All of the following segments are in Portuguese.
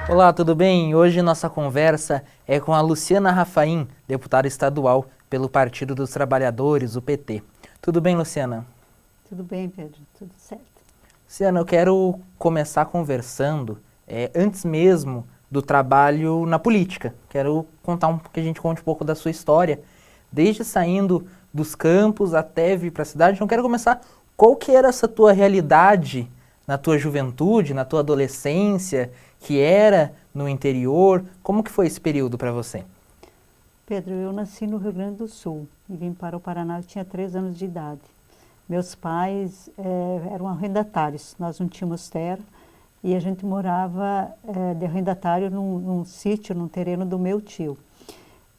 Olá, tudo bem? Hoje nossa conversa é com a Luciana Rafaim, deputada estadual pelo Partido dos Trabalhadores, o PT. Tudo bem, Luciana? Tudo bem, Pedro? Tudo certo. Luciana, eu quero começar conversando antes mesmo do trabalho na política. Quero que a gente conte um pouco da sua história, desde saindo dos campos até vir para a cidade. Então, quero começar, qual que era essa tua realidade na tua juventude, na tua adolescência, que era no interior? Como que foi esse período para você? Pedro, eu nasci no Rio Grande do Sul e vim para o Paraná, eu tinha 3 anos de idade. Meus pais eram arrendatários, nós não tínhamos terra e a gente morava de arrendatário num sítio, num terreno do meu tio.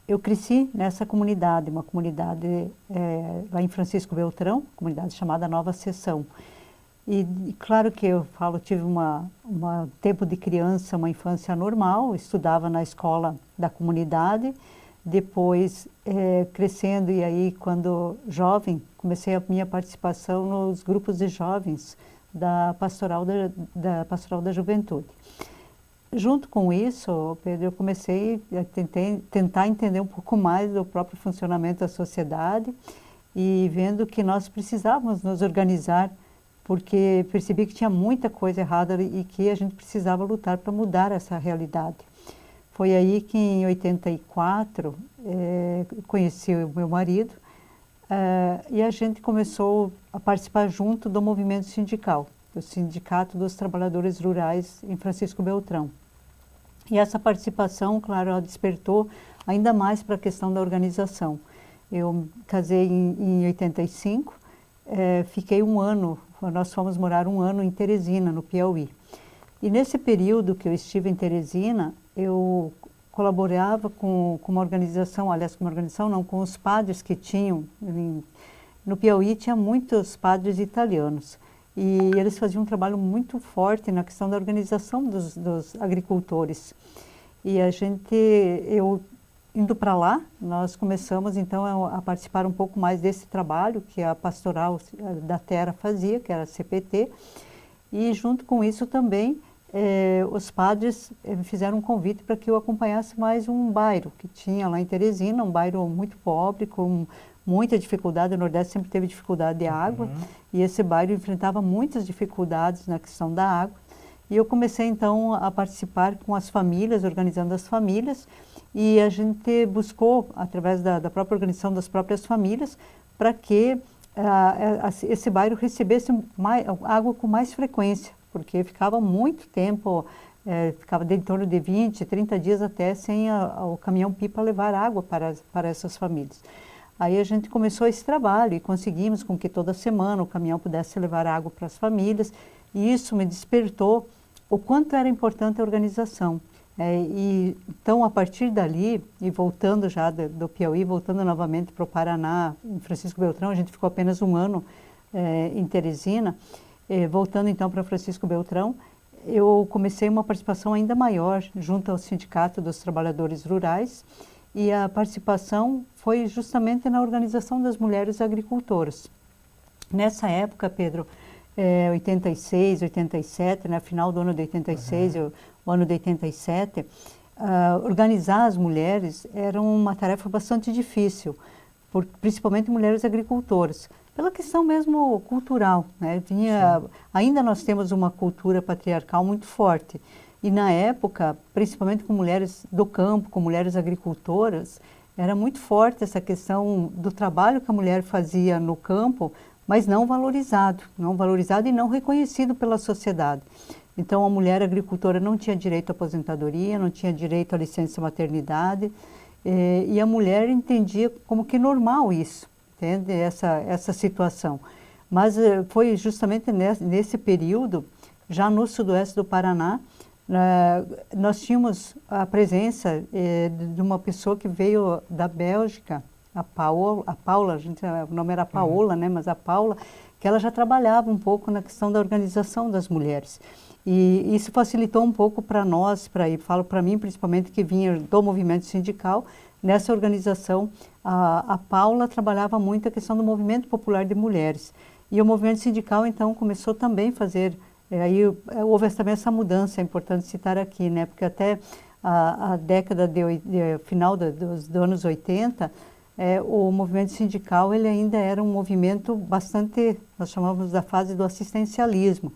Eu cresci nessa comunidade, uma comunidade lá em Francisco Beltrão, comunidade chamada Nova Seção. E claro que eu falo, tive um tempo de criança, uma infância normal, estudava na escola da comunidade, depois crescendo e aí quando jovem, comecei a minha participação nos grupos de jovens da Pastoral da Juventude. Junto com isso, Pedro, eu comecei a tentar entender um pouco mais do próprio funcionamento da sociedade e vendo que nós precisávamos nos organizar, porque percebi que tinha muita coisa errada e que a gente precisava lutar para mudar essa realidade. Foi aí que em 84 conheci o meu marido e a gente começou a participar junto do movimento sindical, do Sindicato dos Trabalhadores Rurais em Francisco Beltrão. E essa participação, claro, ela despertou ainda mais para a questão da organização. Eu casei em 85, fiquei um ano, nós fomos morar um ano em Teresina, no Piauí. E nesse período que eu estive em Teresina, eu colaborava com uma organização, aliás, com uma organização não, com os padres que tinham. No Piauí tinha muitos padres italianos e eles faziam um trabalho muito forte na questão da organização dos agricultores. E eu indo para lá, nós começamos então a participar um pouco mais desse trabalho que a Pastoral da Terra fazia, que era a CPT, e junto com isso também os padres fizeram um convite para que eu acompanhasse mais um bairro que tinha lá em Teresina, um bairro muito pobre, com muita dificuldade. O Nordeste sempre teve dificuldade de água, e esse bairro enfrentava muitas dificuldades na questão da água. E eu comecei então a participar com as famílias, organizando as famílias, e a gente buscou, através da própria organização das próprias famílias, para que esse bairro recebesse água com mais frequência, porque ficava muito tempo, ficava em torno de 20, 30 dias até sem o caminhão-pipa levar água para essas famílias. Aí a gente começou esse trabalho e conseguimos com que toda semana o caminhão pudesse levar água para as famílias, e isso me despertou o quanto era importante a organização. Então, a partir dali, e voltando já do Piauí, voltando novamente para o Paraná, em Francisco Beltrão, a gente ficou apenas um ano em Teresina, voltando então para Francisco Beltrão, eu comecei uma participação ainda maior junto ao Sindicato dos Trabalhadores Rurais, e a participação foi justamente na organização das mulheres agricultoras. Nessa época, Pedro, 86, 87, né, final do ano de 86, o ano de 87, organizar as mulheres era uma tarefa bastante difícil, principalmente mulheres agricultoras, pela questão mesmo cultural, né? Ainda nós temos uma cultura patriarcal muito forte, e na época, principalmente com mulheres do campo, com mulheres agricultoras, era muito forte essa questão do trabalho que a mulher fazia no campo, mas não valorizado e não reconhecido pela sociedade. Então, a mulher agricultora não tinha direito à aposentadoria, não tinha direito à licença maternidade, e a mulher entendia como que normal isso, entende? Essa situação. Mas foi justamente nesse período, já no sudoeste do Paraná, nós tínhamos a presença de uma pessoa que veio da Bélgica, a Paula, o nome era Paola, né? Mas a Paula, que ela já trabalhava um pouco na questão da organização das mulheres. E isso facilitou um pouco para nós, falo para mim principalmente, que vinha do movimento sindical. Nessa organização, a Paula trabalhava muito a questão do movimento popular de mulheres. E o movimento sindical, então, começou também a fazer Aí houve também essa mudança, é importante citar aqui, né? Porque até a década final dos anos 80, o movimento sindical ele ainda era um movimento bastante, nós chamamos da fase do assistencialismo.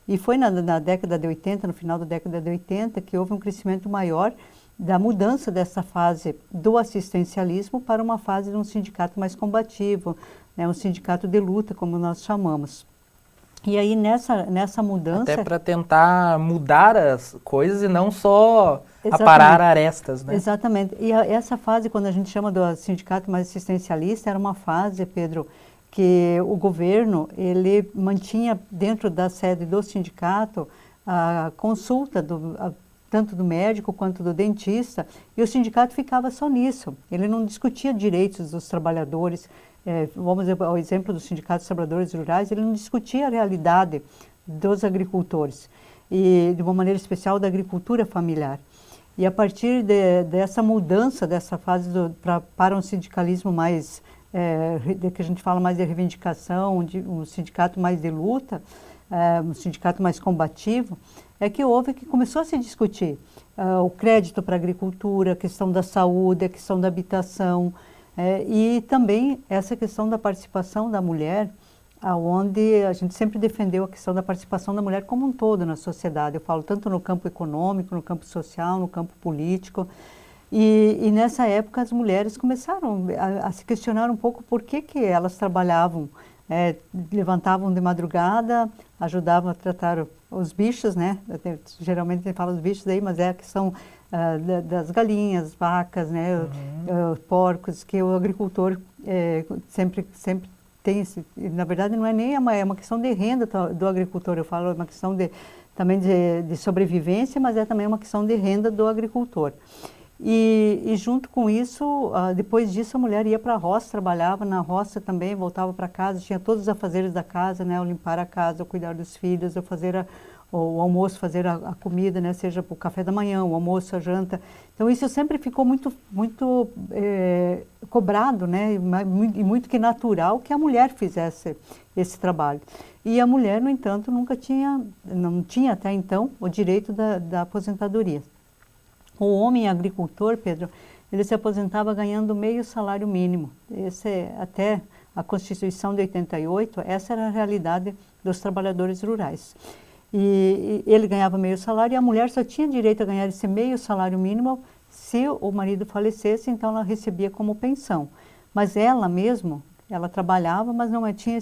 E foi na década de 80, no final da década de 80, que houve um crescimento maior da mudança dessa fase do assistencialismo para uma fase de um sindicato mais combativo, né? Um sindicato de luta, como nós chamamos. E aí nessa mudança... Até para tentar mudar as coisas e não só Exatamente. aparar arestas, né? Exatamente. E essa fase, quando a gente chama do sindicato mais assistencialista, era uma fase, Pedro, que o governo, ele mantinha dentro da sede do sindicato a consulta tanto do médico quanto do dentista, e o sindicato ficava só nisso. Ele não discutia direitos dos trabalhadores. Vamos ao exemplo do Sindicato dos Trabalhadores Rurais, ele não discutia a realidade dos agricultores, e de uma maneira especial da agricultura familiar. E a partir dessa mudança, dessa fase para um sindicalismo mais, que a gente fala mais de reivindicação, um sindicato mais de luta, um sindicato mais combativo, é que começou a se discutir o crédito para a agricultura, a questão da saúde, a questão da habitação, e também essa questão da participação da mulher, onde a gente sempre defendeu a questão da participação da mulher como um todo na sociedade. Eu falo tanto no campo econômico, no campo social, no campo político. E nessa época as mulheres começaram a se questionar um pouco por que elas trabalhavam, levantavam de madrugada, ajudavam a tratar os bichos, né? Geralmente a gente fala os bichos aí, mas é a questão das galinhas, vacas, né? Porcos, que o agricultor sempre tem na verdade não é nem uma questão de renda do agricultor, eu falo, é uma questão também de sobrevivência, mas é também uma questão de renda do agricultor. E junto com isso, depois disso a mulher ia para a roça, trabalhava na roça também, voltava para casa, tinha todos os afazeres da casa, né? O limpar a casa, o cuidar dos filhos, o fazer o almoço, fazer a comida, né? Seja para o café da manhã, o almoço, a janta. Então isso sempre ficou muito cobrado, né? E muito que natural que a mulher fizesse esse trabalho. E a mulher, no entanto, não tinha até então o direito da aposentadoria. O homem agricultor, Pedro, ele se aposentava ganhando meio salário mínimo. Até a Constituição de 88, essa era a realidade dos trabalhadores rurais. E ele ganhava meio salário e a mulher só tinha direito a ganhar esse meio salário mínimo se o marido falecesse, então ela recebia como pensão. Mas ela mesmo, ela trabalhava, mas não tinha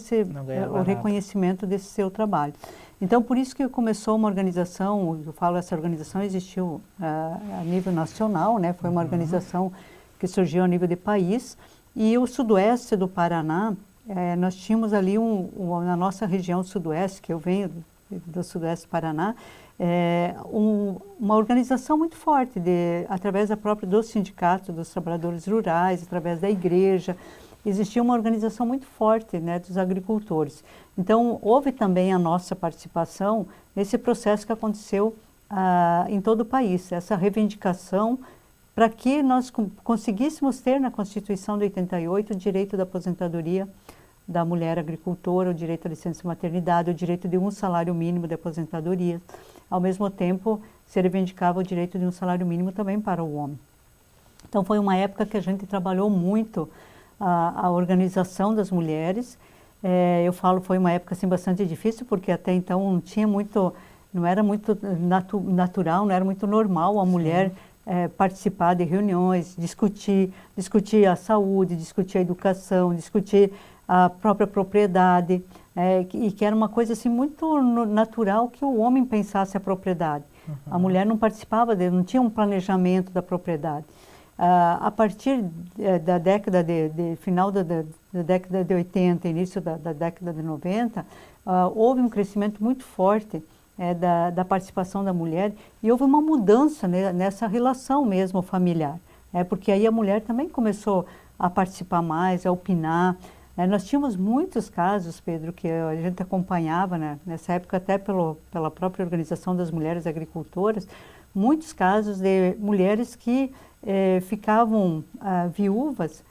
o reconhecimento desse seu trabalho. Então, por isso que começou uma organização, eu falo, essa organização existiu a nível nacional, né? Foi uma organização que surgiu a nível de país, e o sudoeste do Paraná, nós tínhamos ali, na nossa região sudoeste, que eu venho do sudoeste do Paraná, uma organização muito forte, através do sindicato dos trabalhadores rurais, através da igreja. Existia uma organização muito forte, né, dos agricultores. Então, houve também a nossa participação nesse processo que aconteceu em todo o país, essa reivindicação para que nós conseguíssemos ter na Constituição de 88 o direito da aposentadoria da mulher agricultora, o direito à licença maternidade, o direito de um salário mínimo de aposentadoria. Ao mesmo tempo, se reivindicava o direito de um salário mínimo também para o homem. Então, foi uma época que a gente trabalhou muito a organização das mulheres. Eu falo, foi uma época assim bastante difícil, porque até então não era muito natural, não era muito normal a mulher participar de reuniões, discutir a saúde, discutir a educação, discutir a própria propriedade, e que era uma coisa assim muito natural que o homem pensasse a propriedade. A mulher não participava não tinha um planejamento da propriedade. A partir da década final da década de 80, início da década de 90, houve um crescimento muito forte da participação da mulher, e houve uma mudança, né, nessa relação mesmo familiar, porque aí a mulher também começou a participar mais, a opinar. Nós tínhamos muitos casos, Pedro, que a gente acompanhava, né, nessa época até pela própria Organização das Mulheres Agricultoras, muitos casos de mulheres que ficavam viúvas,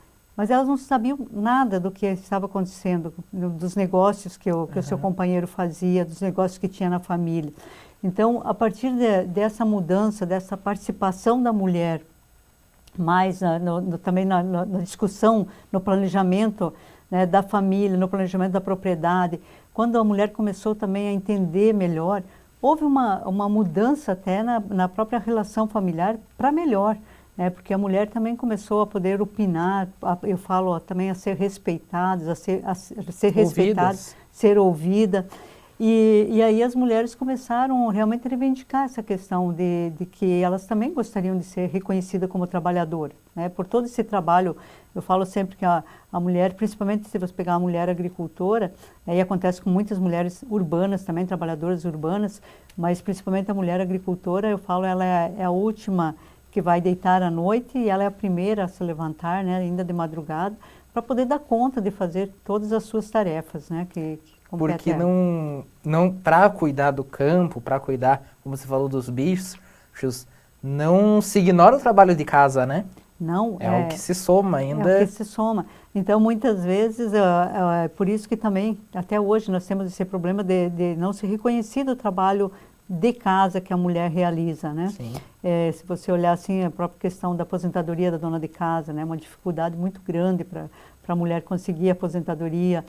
mas elas não sabiam nada do que estava acontecendo, dos negócios que o seu companheiro fazia, dos negócios que tinha na família. Então, a partir dessa mudança, dessa participação da mulher, mais também na discussão, no planejamento, né, da família, no planejamento da propriedade, quando a mulher começou também a entender melhor, houve uma mudança até na própria relação familiar para melhor, né, porque a mulher também começou a poder opinar, eu falo também a ser respeitada, a ser respeitada, ser ouvida. E aí as mulheres começaram realmente a reivindicar essa questão de que elas também gostariam de ser reconhecidas como trabalhadoras, né? Por todo esse trabalho, eu falo sempre que a mulher, principalmente se você pegar a mulher agricultora, e acontece com muitas mulheres urbanas também, trabalhadoras urbanas, mas principalmente a mulher agricultora, eu falo, ela é a última que vai deitar à noite e ela é a primeira a se levantar, né, ainda de madrugada, para poder dar conta de fazer todas as suas tarefas, né, que porque não para cuidar do campo, para cuidar, como você falou, dos bichos, não se ignora o trabalho de casa, né? Não. É o que se soma ainda. É o que se soma. Então, muitas vezes, por isso que também, até hoje, nós temos esse problema de não ser reconhecido o trabalho de casa que a mulher realiza, né? Sim. Se você olhar assim, a própria questão da aposentadoria da dona de casa, né? Uma dificuldade muito grande para a mulher conseguir a aposentadoria,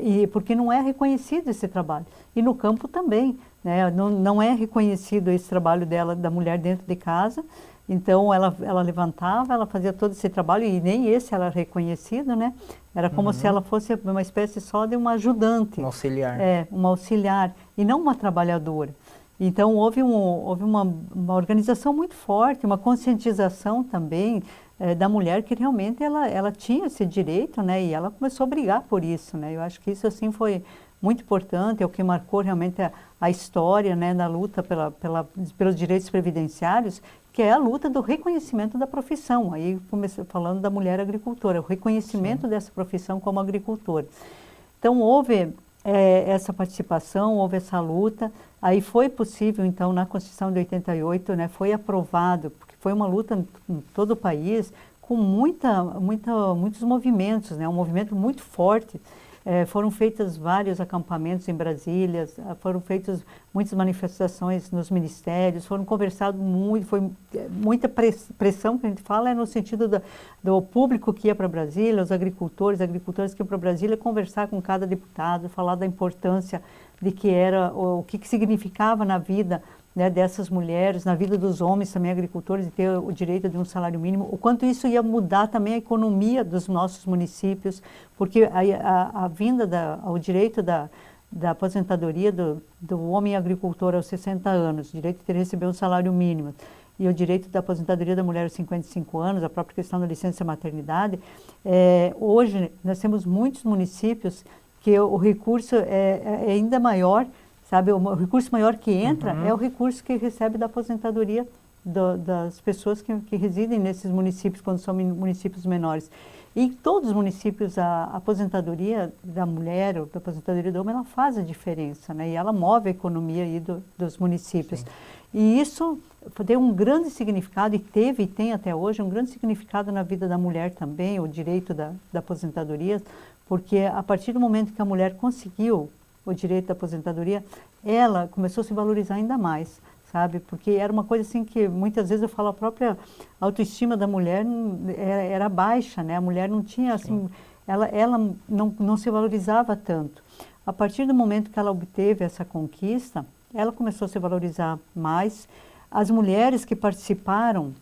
e porque não é reconhecido esse trabalho. E no campo também, né? Não é reconhecido esse trabalho da mulher dentro de casa. Então ela levantava, ela fazia todo esse trabalho e nem esse era reconhecido, né? Era como se ela fosse uma espécie só de uma ajudante. Uma auxiliar. Uma auxiliar e não uma trabalhadora. Então houve uma organização muito forte, uma conscientização também da mulher que realmente ela tinha esse direito, né? E ela começou a brigar por isso, né? Eu acho que isso assim foi muito importante, é o que marcou realmente a história, né, na luta pelos direitos previdenciários, que é a luta do reconhecimento da profissão. Aí comecei falando da mulher agricultora, o reconhecimento dessa profissão como agricultora. Então houve essa participação, houve essa luta. Aí foi possível, então, na Constituição de 88, né, foi aprovado, porque foi uma luta em todo o país, com muitos movimentos, né, um movimento muito forte. Foram feitos vários acampamentos em Brasília, foram feitas muitas manifestações nos ministérios, foram conversados muito, foi muita pressão que a gente fala, no sentido do público que ia para Brasília, os agricultores que iam para Brasília, conversar com cada deputado, falar da importância de que era, o que significava na vida, né, dessas mulheres, na vida dos homens também agricultores, de ter o direito de um salário mínimo, o quanto isso ia mudar também a economia dos nossos municípios, porque a vinda ao direito da aposentadoria do homem agricultor aos 60 anos, o direito de receber um salário mínimo, e o direito da aposentadoria da mulher aos 55 anos, a própria questão da licença maternidade, hoje nós temos muitos municípios que o recurso é ainda maior, sabe, o recurso maior que entra é o recurso que recebe da aposentadoria das pessoas que residem nesses municípios, quando são municípios menores. E em todos os municípios, a aposentadoria da mulher ou da aposentadoria do homem, ela faz a diferença, né? E ela move a economia aí dos municípios. Sim. E isso tem um grande significado, e teve e tem até hoje um grande significado na vida da mulher também, o direito da aposentadoria, porque a partir do momento que a mulher conseguiu o direito da aposentadoria, ela começou a se valorizar ainda mais, sabe? Porque era uma coisa assim que muitas vezes eu falo, a própria autoestima da mulher era baixa, né? A mulher não tinha assim, ela não se valorizava tanto. A partir do momento que ela obteve essa conquista, ela começou a se valorizar mais. As mulheres que participaram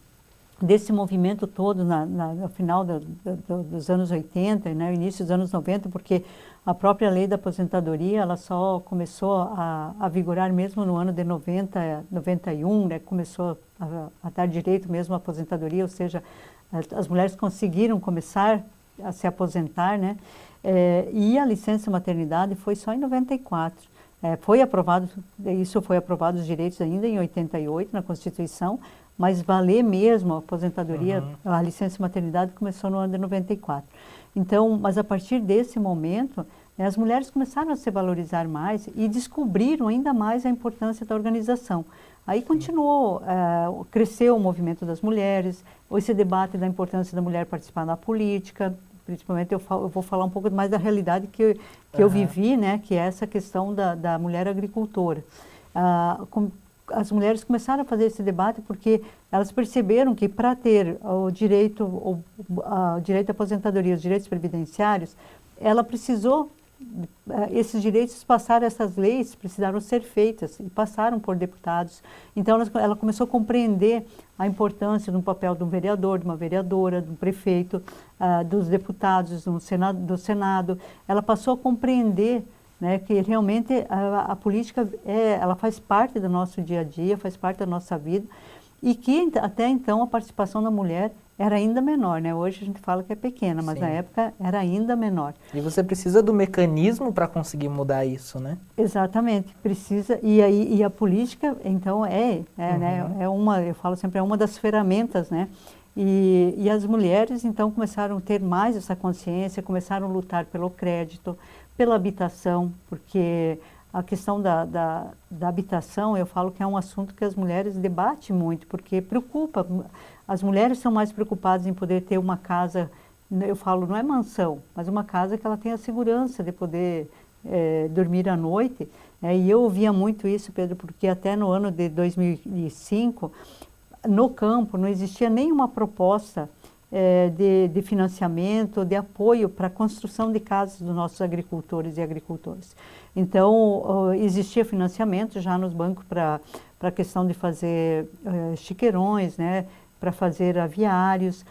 desse movimento todo no final dos anos 80, né, início dos anos 90, porque a própria lei da aposentadoria ela só começou a vigorar mesmo no ano de 91, né, começou a dar direito mesmo à aposentadoria, ou seja, as mulheres conseguiram começar a se aposentar, né, e a licença maternidade foi só em 94. Foi aprovado, isso foi aprovado os direitos ainda em 88 na Constituição, mas valer mesmo a aposentadoria, a licença maternidade começou no ano de 94. Então, mas a partir desse momento, as mulheres começaram a se valorizar mais e descobriram ainda mais a importância da organização. Aí continuou, cresceu o movimento das mulheres, esse debate da importância da mulher participar na política, principalmente eu vou falar um pouco mais da realidade que eu vivi, né, que é essa questão da mulher agricultora. As mulheres começaram a fazer esse debate porque elas perceberam que para ter o direito à aposentadoria, os direitos previdenciários, ela precisou, esses direitos passaram, essas leis precisaram ser feitas e passaram por deputados. Então ela começou a compreender a importância do papel de um vereador, de uma vereadora, de um prefeito, dos deputados, do Senado. Ela passou a compreender, né, que realmente a política ela faz parte do nosso dia a dia, faz parte da nossa vida, e que até então a participação da mulher era ainda menor, né? Hoje a gente fala que é pequena, mas na época era ainda menor. E você precisa do mecanismo para conseguir mudar isso, né? Exatamente, precisa, e a política, então, né, eu falo sempre, é uma das ferramentas, né? E as mulheres, então, começaram a ter mais essa consciência, começaram a lutar pelo crédito, pela habitação, porque a questão da habitação, eu falo que é um assunto que as mulheres debatem muito, porque preocupa. As mulheres são mais preocupadas em poder ter uma casa, eu falo, não é mansão, mas uma casa que ela tenha segurança de poder dormir à noite. E eu ouvia muito isso, Pedro, porque até no ano de 2005, no campo, não existia nenhuma proposta de financiamento, de apoio para a construção de casas dos nossos agricultores e agricultoras. Então, existia financiamento já nos bancos para a questão de fazer chiqueirões, né, para fazer aviários,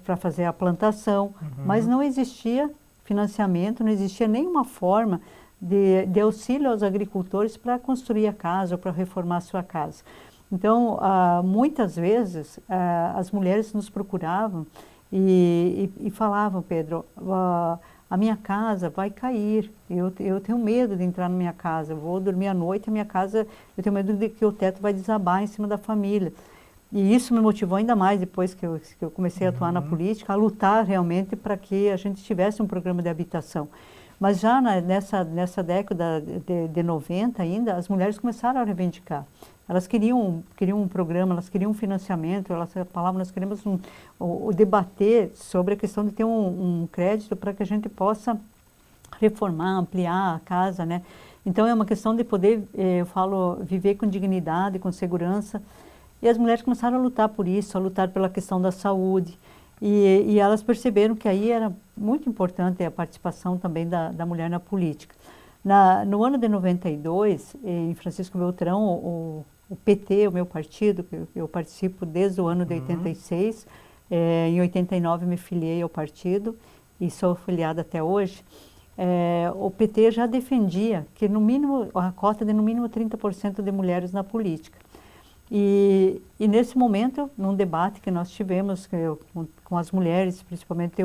para fazer a plantação, mas não existia financiamento, não existia nenhuma forma de auxílio aos agricultores para construir a casa ou para reformar a sua casa. Então, muitas vezes, as mulheres nos procuravam e falavam, Pedro, a minha casa vai cair, eu tenho medo de entrar na minha casa, eu vou dormir à noite, a minha casa, eu tenho medo de que o teto vai desabar em cima da família. E isso me motivou ainda mais, depois que eu comecei a atuar na política, a lutar realmente para que a gente tivesse um programa de habitação. Mas já nessa década de 90 ainda, as mulheres começaram a reivindicar. Elas queriam um programa, elas queriam um financiamento, elas falavam, nós queremos debater sobre a questão de ter um crédito para que a gente possa reformar, ampliar a casa, né? Então é uma questão de poder, eu falo, viver com dignidade, com segurança. E as mulheres começaram a lutar por isso, a lutar pela questão da saúde. E elas perceberam que aí era muito importante a participação também da mulher na política. No ano de 92, em Francisco Beltrão, o PT, o meu partido, que eu participo desde o ano de 86, em 89 me filiei ao partido e sou filiada até hoje. O PT já defendia que no mínimo, a cota de no mínimo 30% de mulheres na política. E nesse momento, num debate que nós tivemos com as mulheres, principalmente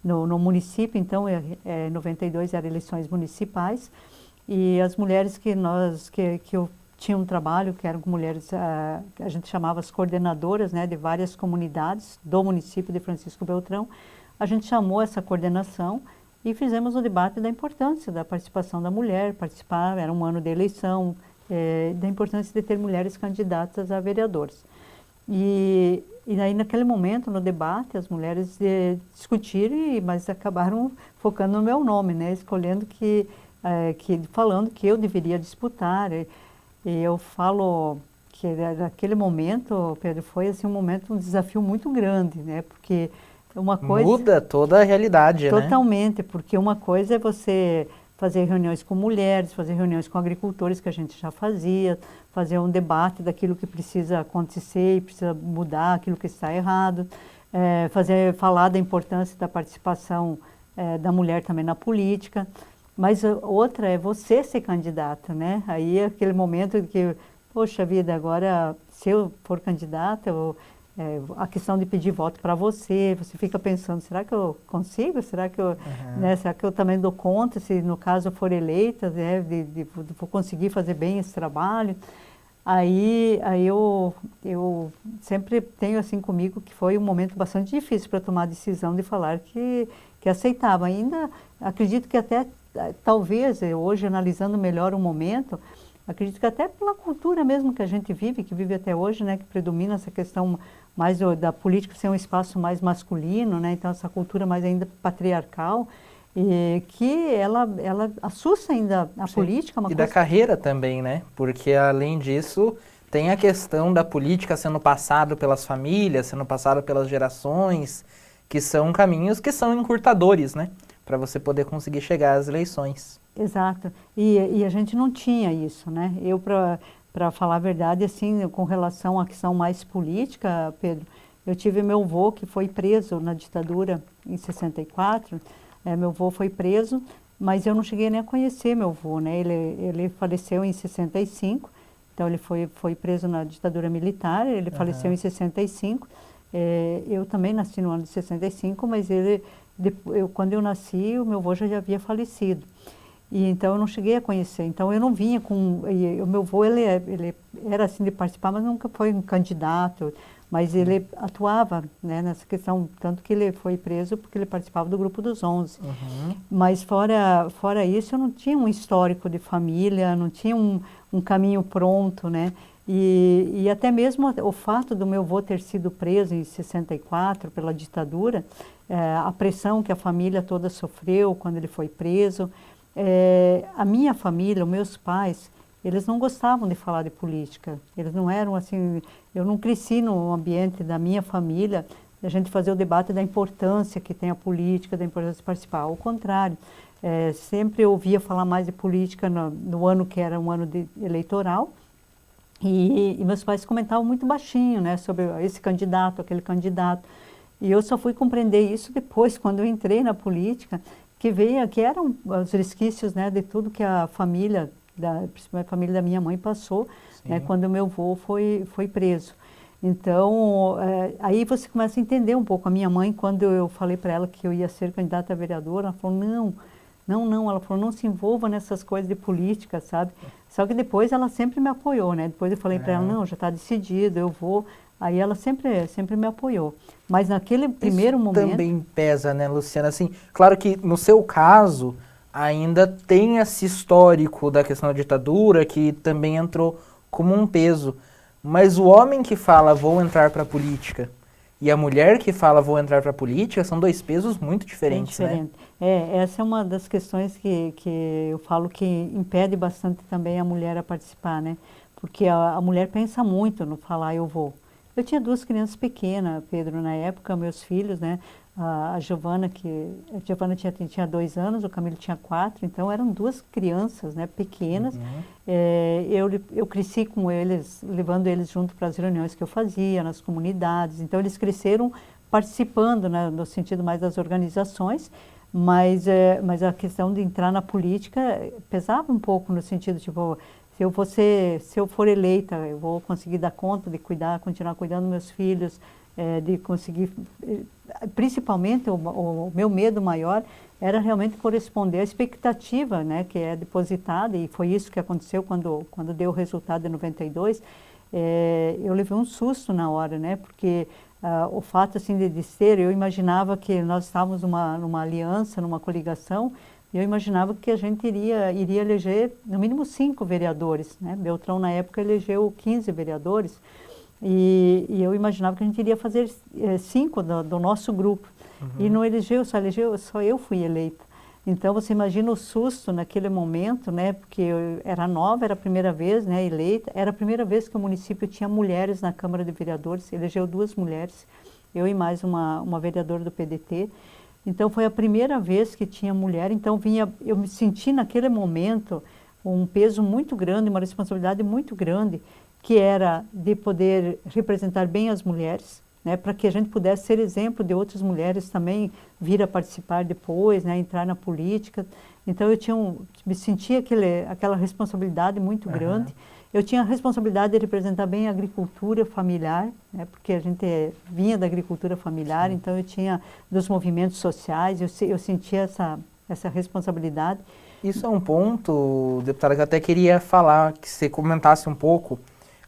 no município, então, em 92 eram eleições municipais, e as mulheres que eu tinha um trabalho, que eram mulheres, a gente chamava as coordenadoras, né, de várias comunidades do município de Francisco Beltrão, a gente chamou essa coordenação e fizemos o debate da importância da participação da mulher, era um ano de eleição, da importância de ter mulheres candidatas a vereadores. E aí, naquele momento, no debate, as mulheres discutiram, mas acabaram focando no meu nome, né, escolhendo falando que eu deveria disputar. E eu falo que naquele momento, Pedro, foi assim um desafio muito grande, né, porque uma coisa... Muda toda a realidade, né? Totalmente, porque uma coisa é você fazer reuniões com mulheres, fazer reuniões com agricultores, que a gente já fazia, fazer um debate daquilo que precisa acontecer e precisa mudar, aquilo que está errado, falar da importância da participação da mulher também na política, mas outra é você ser candidata, né? Aí é aquele momento que, poxa vida, agora se eu for candidata, a questão de pedir voto para você fica pensando, será que eu consigo? Será que será que eu também dou conta, se no caso eu for eleita, vou conseguir fazer bem esse trabalho? Aí eu sempre tenho assim comigo que foi um momento bastante difícil para tomar a decisão de falar que aceitava. Ainda acredito que até, talvez, hoje analisando melhor o momento, acredito que até pela cultura mesmo que a gente vive, que vive até hoje, né, que predomina essa questão mais da política ser um espaço mais masculino, né, então essa cultura mais ainda patriarcal, e que ela assusta ainda a política. E da carreira também, né? Porque além disso, tem a questão da política sendo passada pelas famílias, sendo passada pelas gerações, que são caminhos que são encurtadores, né? Para você poder conseguir chegar às eleições. Exato. E a gente não tinha isso, né? Eu, para falar a verdade, assim, com relação à questão mais política, Pedro, eu tive meu avô que foi preso na ditadura em 64. Meu avô foi preso, mas eu não cheguei nem a conhecer meu avô, né? Ele faleceu em 65, então ele foi preso na ditadura militar, ele faleceu em 65. Eu também nasci no ano de 65, mas quando eu nasci, o meu avô já havia falecido. E então eu não cheguei a conhecer. Então eu não vinha com... o meu avô, ele era assim de participar, mas nunca foi um candidato. Mas ele atuava, né, nessa questão, tanto que ele foi preso porque ele participava do Grupo dos 11. Mas fora isso, eu não tinha um histórico de família, não tinha um caminho pronto, né? E até mesmo o fato do meu avô ter sido preso em 64 pela ditadura, a pressão que a família toda sofreu quando ele foi preso. A minha família, os meus pais, eles não gostavam de falar de política. Eles não eram assim... Eu não cresci no ambiente da minha família, a gente fazer o debate da importância que tem a política, da importância de participar. Ao contrário, sempre eu ouvia falar mais de política no ano que era um ano eleitoral, e meus pais comentavam muito baixinho, né, sobre esse candidato, aquele candidato. E eu só fui compreender isso depois, quando eu entrei na política, que eram os resquícios, né, de tudo que a família, principalmente a família da minha mãe, passou, né, quando o meu avô foi preso. Então, aí você começa a entender um pouco. A minha mãe, quando eu falei para ela que eu ia ser candidata a vereadora, ela falou, não, ela falou, não se envolva nessas coisas de política, sabe? Só que depois ela sempre me apoiou, né? Depois eu falei para ela, não, já está decidido, eu vou. Aí ela sempre me apoiou. Mas naquele primeiro momento... também pesa, né, Luciana? Assim, claro que no seu caso ainda tem esse histórico da questão da ditadura que também entrou como um peso. Mas o homem que fala vou entrar para a política e a mulher que fala vou entrar para a política são dois pesos muito diferentes, né? Essa é uma das questões que eu falo que impede bastante também a mulher a participar, né? Porque a mulher pensa muito no falar eu vou. Eu tinha duas crianças pequenas, Pedro, na época, meus filhos, né? A Giovana tinha 2 anos, o Camilo tinha 4, então eram duas crianças, né, pequenas. Eu cresci com eles, levando eles junto para as reuniões que eu fazia, nas comunidades. Então eles cresceram participando, né, no sentido mais das organizações, mas a questão de entrar na política pesava um pouco no sentido, tipo, se eu for eleita, eu vou conseguir dar conta de continuar cuidando dos meus filhos, de conseguir, principalmente o meu medo maior era realmente corresponder à expectativa, né, que é depositada, e foi isso que aconteceu quando deu o resultado de 92. Eu levei um susto na hora, né, porque o fato assim de ser, eu imaginava que nós estávamos numa aliança, numa coligação, e eu imaginava que a gente iria eleger no mínimo 5 vereadores, né? Beltrão na época elegeu 15 vereadores, e eu imaginava que a gente iria fazer 5 do nosso grupo. E não elegeu, só eu fui eleita. Então você imagina o susto naquele momento, né? Porque eu era nova, era a primeira vez, né, eleita, era a primeira vez que o município tinha mulheres na Câmara de Vereadores, elegeu 2 mulheres, eu e mais uma vereadora do PDT. Então foi a primeira vez que tinha mulher, então eu me senti naquele momento um peso muito grande, uma responsabilidade muito grande, que era de poder representar bem as mulheres, né, para que a gente pudesse ser exemplo de outras mulheres também vir a participar depois, né, entrar na política. Então me sentia aquela responsabilidade muito grande. Eu tinha a responsabilidade de representar bem a agricultura familiar, né, porque a gente vinha da agricultura familiar, então eu tinha dos movimentos sociais, eu sentia essa responsabilidade. Isso é um ponto, deputada, que eu até queria falar, que você comentasse um pouco,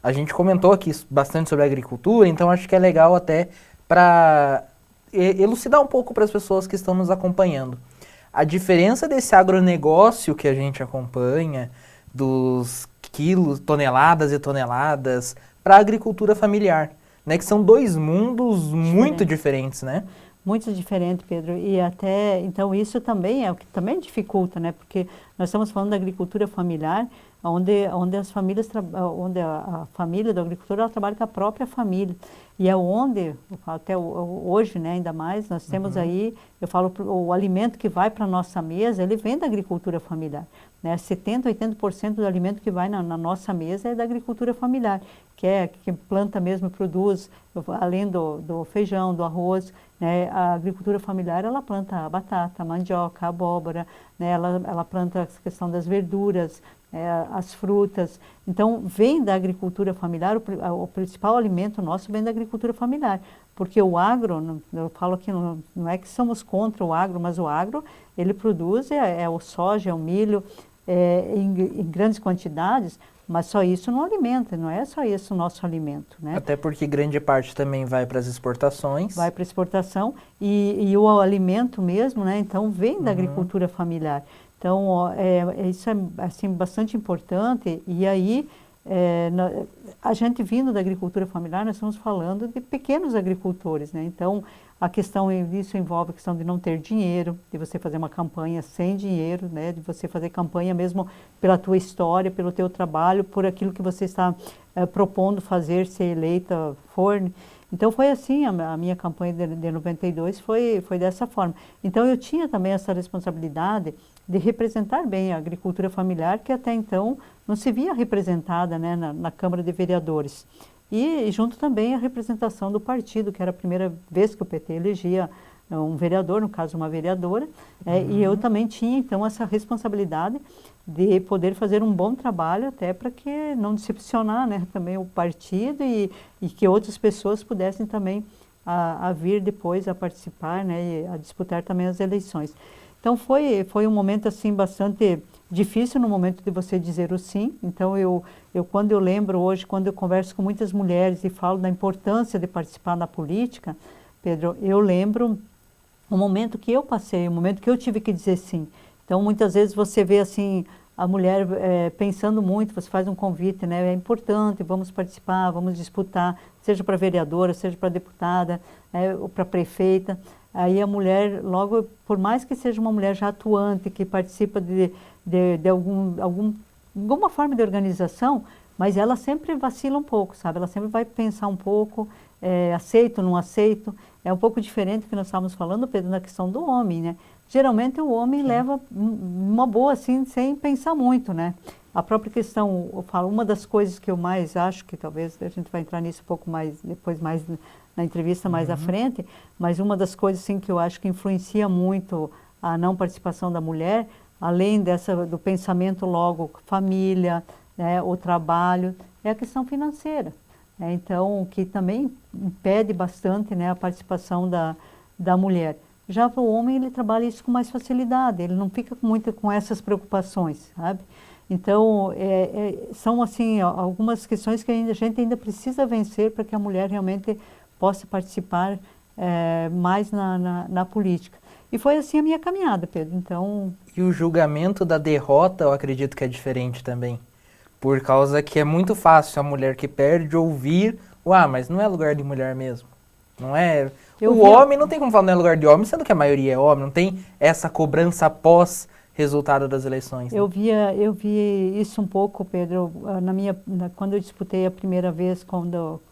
A gente comentou aqui bastante sobre a agricultura, então acho que é legal até para elucidar um pouco para as pessoas que estão nos acompanhando. A diferença desse agronegócio que a gente acompanha, dos quilos, toneladas e toneladas, para a agricultura familiar, né? Que são dois mundos muito diferentes, né? Muito diferente, Pedro. E até, então, isso também é o que também dificulta, né? Porque nós estamos falando da agricultura familiar, onde as famílias, onde a família do agricultor, ela trabalha com a própria família. E é onde, até hoje, né, ainda mais, nós temos aí, eu falo, o alimento que vai para a nossa mesa, ele vem da agricultura familiar. Né? 70%, 80% do alimento que vai na nossa mesa é da agricultura familiar, que planta mesmo e produz, além do feijão, do arroz, né? A agricultura familiar, ela planta a batata, a mandioca, a abóbora, né? Ela planta a questão das verduras, as frutas. Então, vem da agricultura familiar, o principal alimento nosso vem da agricultura familiar, porque o agro, eu falo aqui, não é que somos contra o agro, mas o agro, ele produz, o soja, é o milho, em grandes quantidades, mas só isso não alimenta, não é só isso o nosso alimento, né? Até porque grande parte também vai para as exportações. Vai para exportação e o alimento mesmo, né? Então, vem da agricultura familiar. Então, isso é assim, bastante importante. E aí, a gente vindo da agricultura familiar, nós estamos falando de pequenos agricultores, né? Então, isso envolve a questão de não ter dinheiro, de você fazer uma campanha sem dinheiro, né? De você fazer campanha mesmo pela tua história, pelo teu trabalho, por aquilo que você está propondo fazer, ser eleita Forne. Então foi assim, a minha campanha de 92 foi dessa forma. Então eu tinha também essa responsabilidade de representar bem a agricultura familiar, que até então não se via representada, né, na Câmara de Vereadores. E junto também a representação do partido, que era a primeira vez que o PT elegia um vereador, no caso uma vereadora, e eu também tinha então essa responsabilidade de poder fazer um bom trabalho, até para que não decepcionar, né, também o partido e que outras pessoas pudessem também a vir depois a participar, né, e a disputar também as eleições. Então foi um momento assim bastante difícil no momento de você dizer o sim. Então quando eu lembro hoje, quando eu converso com muitas mulheres e falo da importância de participar na política, Pedro, eu lembro o momento que eu passei, o momento que eu tive que dizer sim. Então muitas vezes você vê assim a mulher pensando muito, você faz um convite, né? É importante, vamos participar, vamos disputar, seja para vereadora, seja para deputada, ou para prefeita. Aí a mulher, logo, por mais que seja uma mulher já atuante, que participa de alguma forma de organização, mas ela sempre vacila um pouco, sabe? Ela sempre vai pensar um pouco, aceito, não aceito. É um pouco diferente do que nós estávamos falando, Pedro, na questão do homem, né? Geralmente o homem leva uma boa, assim, sem pensar muito, né? A própria questão, eu falo, uma das coisas que eu mais acho, que talvez a gente vai entrar nisso um pouco mais, depois mais na entrevista mais à frente, mas uma das coisas, assim, que eu acho que influencia muito a não participação da mulher, além do pensamento logo família, né, o trabalho, é a questão financeira. Então, que também impede bastante, né, a participação da mulher. Já o homem, ele trabalha isso com mais facilidade, ele não fica muito com essas preocupações, sabe? Então, são assim, algumas questões que a gente ainda precisa vencer para que a mulher realmente possa participar mais na política. E foi assim a minha caminhada, Pedro. Então... E o julgamento da derrota, eu acredito que é diferente também. Por causa que é muito fácil a mulher que perde ouvir, mas não é lugar de mulher mesmo. Não é... homem não tem como falar não é lugar de homem, sendo que a maioria é homem. Não tem essa cobrança após resultado das eleições. Né? Eu vi isso um pouco, Pedro, quando eu disputei a primeira vez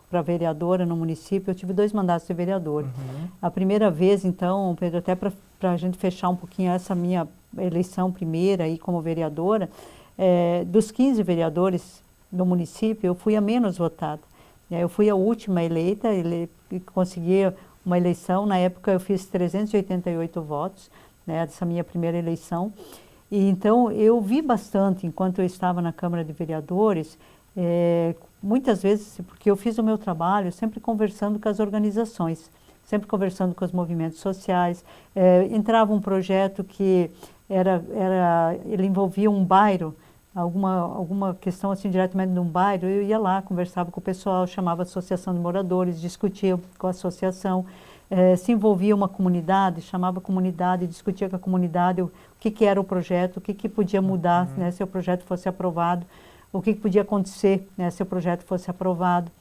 para vereadora no município, eu tive 2 mandatos de vereador. A primeira vez, então, Pedro, até para a gente fechar um pouquinho essa minha eleição primeira aí como vereadora, dos 15 vereadores do município, eu fui a menos votada. Eu fui a última eleita, consegui uma eleição, na época eu fiz 388 votos, né, dessa minha primeira eleição. E então eu vi bastante, enquanto eu estava na Câmara de Vereadores, muitas vezes, porque eu fiz o meu trabalho sempre conversando com as organizações, sempre conversando com os movimentos sociais. Entrava um projeto que ele envolvia um bairro alguma questão assim diretamente num bairro, eu ia lá, conversava com o pessoal, chamava a associação de moradores, discutia com a associação, se envolvia uma comunidade, chamava a comunidade, discutia com a comunidade o que era o projeto, o que podia mudar, né, se o projeto fosse aprovado, o que podia acontecer, né, se o projeto fosse aprovado.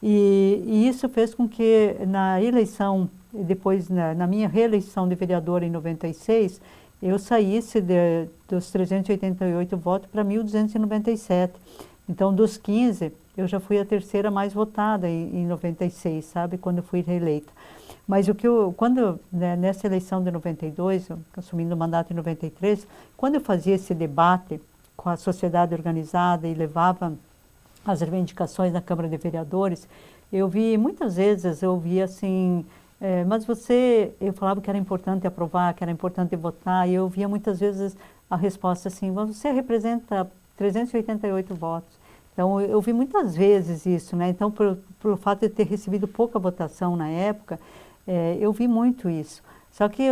E isso fez com que na eleição, depois na minha reeleição de vereadora em 96, eu saísse dos 388 votos para 1.297. Então, dos 15, eu já fui a terceira mais votada em 96, sabe, quando eu fui reeleita. Mas né, nessa eleição de 92, assumindo o mandato em 93, quando eu fazia esse debate com a sociedade organizada e levava as reivindicações na Câmara de Vereadores, muitas vezes eu via assim, mas eu falava que era importante aprovar, que era importante votar, e eu via muitas vezes a resposta assim, mas você representa 388 votos. Então, eu vi muitas vezes isso, né? Então, pelo fato de ter recebido pouca votação na época, eu vi muito isso. Só que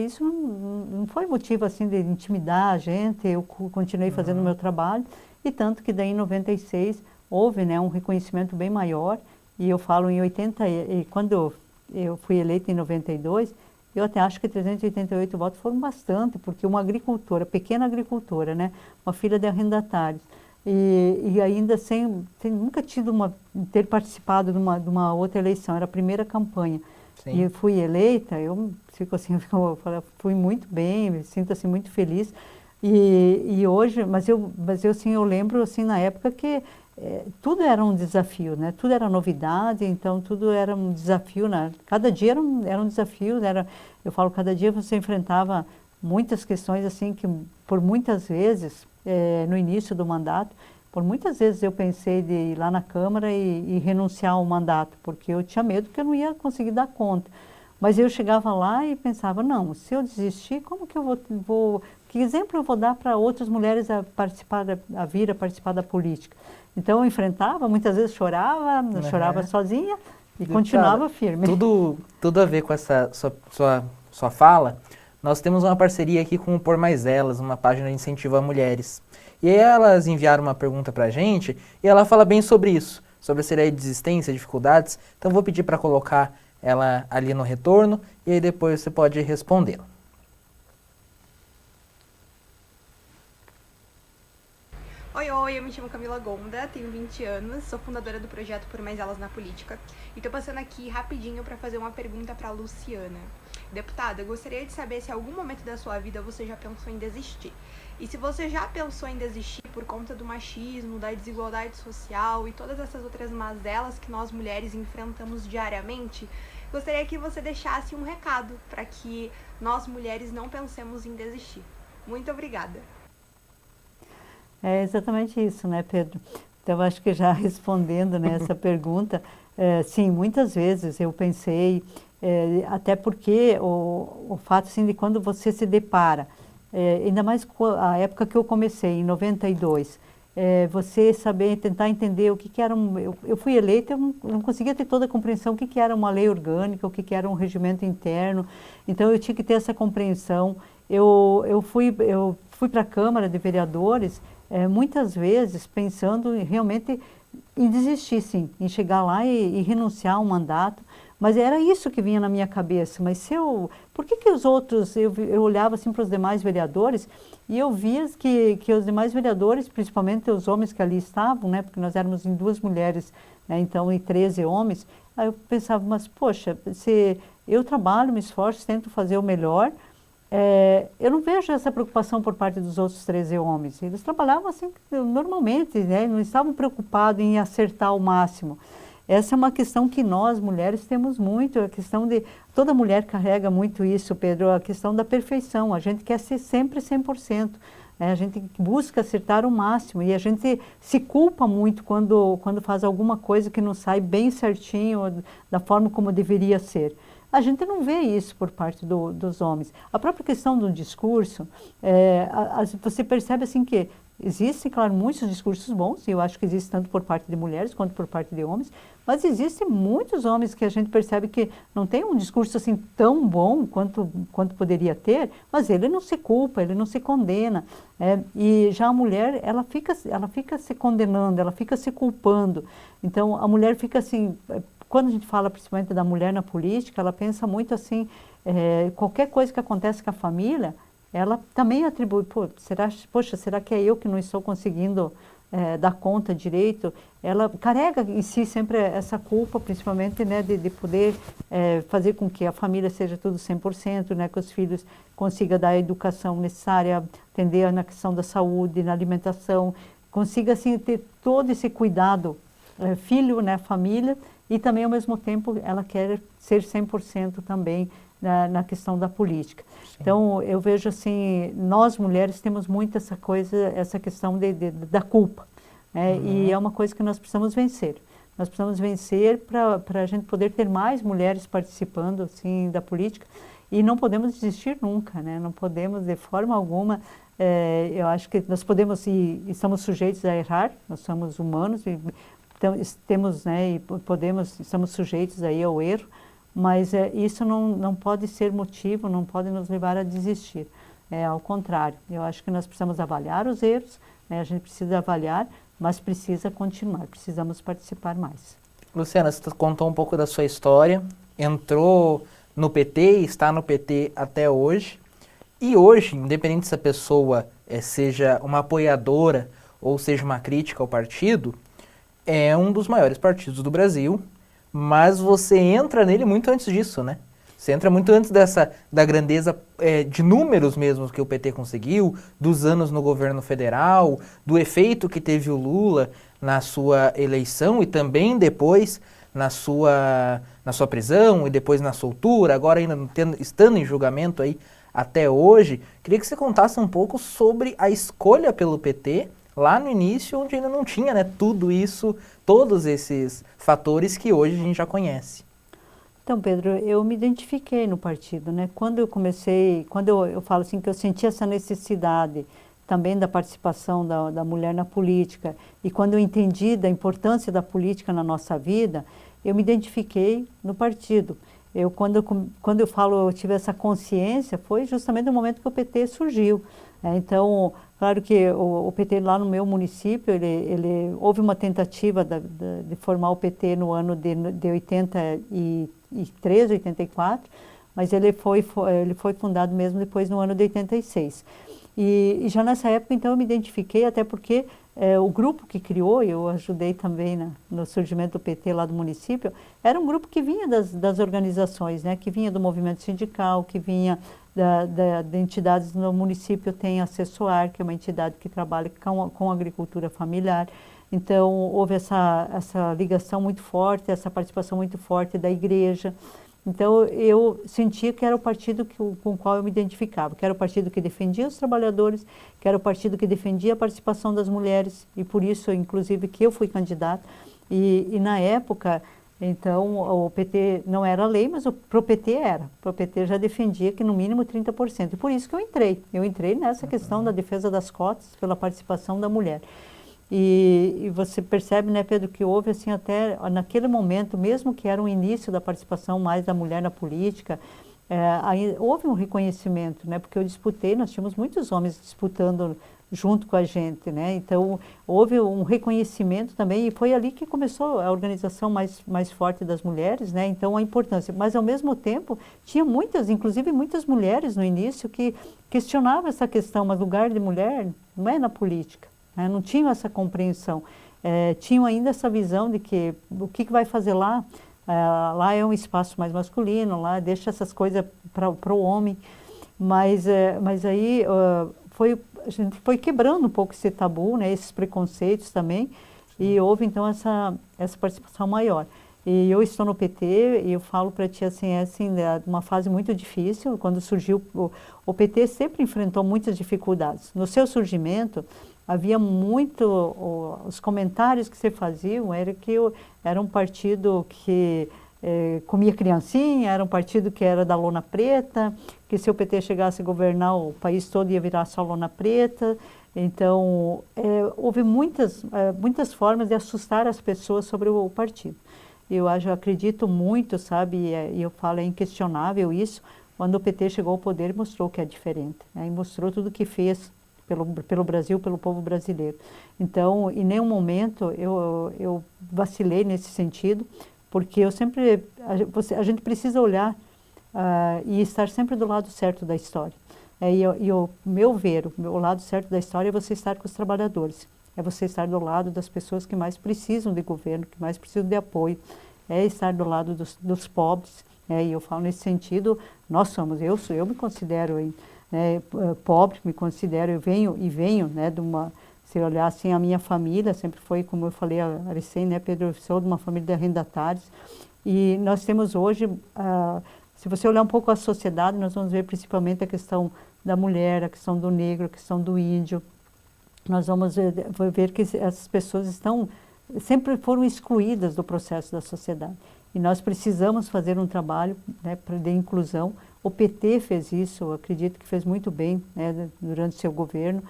isso não foi motivo assim de intimidar a gente, eu continuei fazendo o meu trabalho, e tanto que daí em 96 houve, né, um reconhecimento bem maior, e eu falo em 80, e quando eu fui eleita em 92, eu até acho que 388 votos foram bastante, porque uma agricultora, pequena agricultora, né, uma filha de arrendatários, e ainda sem nunca ter participado de uma outra eleição, era a primeira campanha. Sim. E eu fui eleita, eu fico assim, fui muito bem, me sinto assim muito feliz. E hoje, mas eu assim, eu lembro assim na época que tudo era um desafio, né? Tudo era novidade, então tudo era um desafio, né? Cada dia era um desafio, eu falo, cada dia você enfrentava muitas questões assim que por muitas vezes, no início do mandato, por muitas vezes eu pensei de ir lá na Câmara e renunciar ao mandato, porque eu tinha medo que eu não ia conseguir dar conta. Mas eu chegava lá e pensava, não, se eu desistir, como que eu que exemplo eu vou dar para outras mulheres a vir a participar da política? Então eu enfrentava, muitas vezes chorava sozinha e continuava firme. Tudo a ver com essa sua fala. Nós temos uma parceria aqui com o Por Mais Elas, uma página de incentivo a mulheres. E aí elas enviaram uma pergunta pra gente e ela fala bem sobre isso, sobre a desistência, dificuldades. Então vou pedir para colocar ela ali no retorno e aí depois você pode respondê-la. Oi, eu me chamo Camila Gonda, tenho 20 anos, sou fundadora do projeto Por Mais Elas na Política e tô passando aqui rapidinho para fazer uma pergunta para Luciana. Deputada, eu gostaria de saber se em algum momento da sua vida você já pensou em desistir. E se você já pensou em desistir por conta do machismo, da desigualdade social e todas essas outras mazelas que nós mulheres enfrentamos diariamente, gostaria que você deixasse um recado para que nós mulheres não pensemos em desistir. Muito obrigada. É exatamente isso, né, Pedro? Então, acho que já respondendo, né, essa pergunta, sim, muitas vezes eu pensei, até porque o fato assim, de quando você se depara, ainda mais a época que eu comecei, em 92, você tentar entender o que era eu fui eleita, eu não conseguia ter toda a compreensão o que era uma lei orgânica, o que era um regimento interno, então eu tinha que ter essa compreensão. Eu fui para a Câmara de Vereadores, muitas vezes pensando realmente em desistir, sim, em chegar lá e renunciar ao mandato, mas era isso que vinha na minha cabeça. Mas por que os outros, eu olhava assim para os demais vereadores e eu via que os demais vereadores, principalmente os homens que ali estavam, né, porque nós éramos em 2 mulheres, né, então e 13 homens, aí eu pensava, mas poxa, se eu trabalho, me esforço, tento fazer o melhor, eu não vejo essa preocupação por parte dos outros 13 homens. Eles trabalhavam assim normalmente, né? Não estavam preocupados em acertar o máximo. Essa é uma questão que nós, mulheres, temos muito, a questão de... Toda mulher carrega muito isso, Pedro, a questão da perfeição. A gente quer ser sempre 100%, né? A gente busca acertar o máximo e a gente se culpa muito quando faz alguma coisa que não sai bem certinho, da forma como deveria ser. A gente não vê isso por parte dos homens. A própria questão do discurso, você percebe assim que Existem, claro, muitos discursos bons, e eu acho que existe tanto por parte de mulheres quanto por parte de homens, mas existem muitos homens que a gente percebe que não tem um discurso assim tão bom quanto poderia ter, mas ele não se culpa, ele não se condena. E já a mulher, ela fica se condenando, ela fica se culpando. Então, a mulher fica assim, quando a gente fala principalmente da mulher na política, ela pensa muito assim, qualquer coisa que acontece com a família, ela também atribui, será que é eu que não estou conseguindo dar conta direito? Ela carrega em si sempre essa culpa, principalmente, né, de poder fazer com que a família seja tudo 100%, né, que os filhos consigam dar a educação necessária, atender na questão da saúde, na alimentação, consiga assim ter todo esse cuidado, filho, né, família, e também ao mesmo tempo ela quer ser 100% também na questão da política. Sim. Então, eu vejo assim, nós mulheres temos muito essa coisa, essa questão da culpa, né? E é uma coisa que nós precisamos vencer. Nós precisamos vencer para a gente poder ter mais mulheres participando assim da política, e não podemos desistir nunca, né? Não podemos de forma alguma. Eu acho que nós podemos e estamos sujeitos a errar, nós somos humanos e temos, né, e estamos sujeitos aí ao erro. Mas isso não pode ser motivo, não pode nos levar a desistir. Ao contrário, eu acho que nós precisamos avaliar os erros, né? A gente precisa avaliar, mas precisa continuar, precisamos participar mais. Luciana, você contou um pouco da sua história, entrou no PT, está no PT até hoje, e hoje, independente se a pessoa seja uma apoiadora ou seja uma crítica ao partido, é um dos maiores partidos do Brasil, mas você entra nele muito antes disso, né? Você entra muito antes da grandeza de números mesmo que o PT conseguiu, dos anos no governo federal, do efeito que teve o Lula na sua eleição e também depois na sua prisão e depois na soltura, agora ainda estando em julgamento aí até hoje. Queria que você contasse um pouco sobre a escolha pelo PT lá no início, onde ainda não tinha, né, tudo isso, todos esses fatores que hoje a gente já conhece. Então, Pedro, eu me identifiquei no partido, né? Quando eu comecei, quando eu falo assim que eu senti essa necessidade também da participação da mulher na política, e quando eu entendi da importância da política na nossa vida, eu me identifiquei no partido. Quando eu falo, eu tive essa consciência, foi justamente no momento que o PT surgiu. Então, claro que o PT lá no meu município, houve uma tentativa de formar o PT no ano de 83, 84, mas ele foi fundado mesmo depois no ano de 86. E já nessa época, então, eu me identifiquei, até porque o grupo que criou, eu ajudei também no surgimento do PT lá do município, era um grupo que vinha das organizações, né, que vinha do movimento sindical, que vinha de entidades no município. Tem a Cessoar, que é uma entidade que trabalha com agricultura familiar. Então, houve essa ligação muito forte, essa participação muito forte da igreja. Então, eu sentia que era o partido com o qual eu me identificava, que era o partido que defendia os trabalhadores, que era o partido que defendia a participação das mulheres, e por isso, inclusive, que eu fui candidata. E na época, então, o PT não era lei, mas pro PT era. Pro PT já defendia que no mínimo 30%. E por isso que eu entrei. Eu entrei nessa questão da defesa das cotas pela participação da mulher. E você percebe, né, Pedro, que houve assim até naquele momento, mesmo que era um início da participação mais da mulher na política, aí houve um reconhecimento, né, porque eu disputei, nós tínhamos muitos homens disputando junto com a gente, né, então houve um reconhecimento também, e foi ali que começou a organização mais forte das mulheres, né, então a importância, mas ao mesmo tempo tinha inclusive muitas mulheres no início que questionavam essa questão, mas lugar de mulher não é na política. Não tinham essa compreensão, tinham ainda essa visão de que o que vai fazer lá, lá é um espaço mais masculino, lá deixa essas coisas para o homem, mas aí a gente foi quebrando um pouco esse tabu, né, esses preconceitos também, e houve então essa participação maior. E eu estou no PT e eu falo para ti assim, uma fase muito difícil. Quando surgiu, o PT sempre enfrentou muitas dificuldades. No seu surgimento, havia os comentários que se faziam era que era um partido que comia criancinha, era um partido que era da lona preta, que se o PT chegasse a governar o país todo ia virar só lona preta. Então, houve muitas formas de assustar as pessoas sobre o partido. Eu acredito muito, sabe, e eu falo, é inquestionável isso, quando o PT chegou ao poder e mostrou que é diferente, né, e mostrou tudo o que fez pelo Brasil, pelo povo brasileiro. Então, em nenhum momento eu vacilei nesse sentido, porque a gente precisa olhar e estar sempre do lado certo da história. E o meu ver, o lado certo da história é você estar com os trabalhadores, é você estar do lado das pessoas que mais precisam de governo, que mais precisam de apoio, é estar do lado dos pobres, e eu falo nesse sentido, eu me considero pobre, me considero, eu venho, né, de uma, se olhar assim, a minha família sempre foi, como eu falei a recém, né, Pedro, eu sou de uma família de arrendatários, e nós temos hoje, se você olhar um pouco a sociedade, nós vamos ver principalmente a questão da mulher, a questão do negro, a questão do índio. Nós vamos ver que essas pessoas sempre foram excluídas do processo da sociedade. E nós precisamos fazer um trabalho, né, de inclusão. O PT fez isso, eu acredito que fez muito bem, né, durante o seu governo.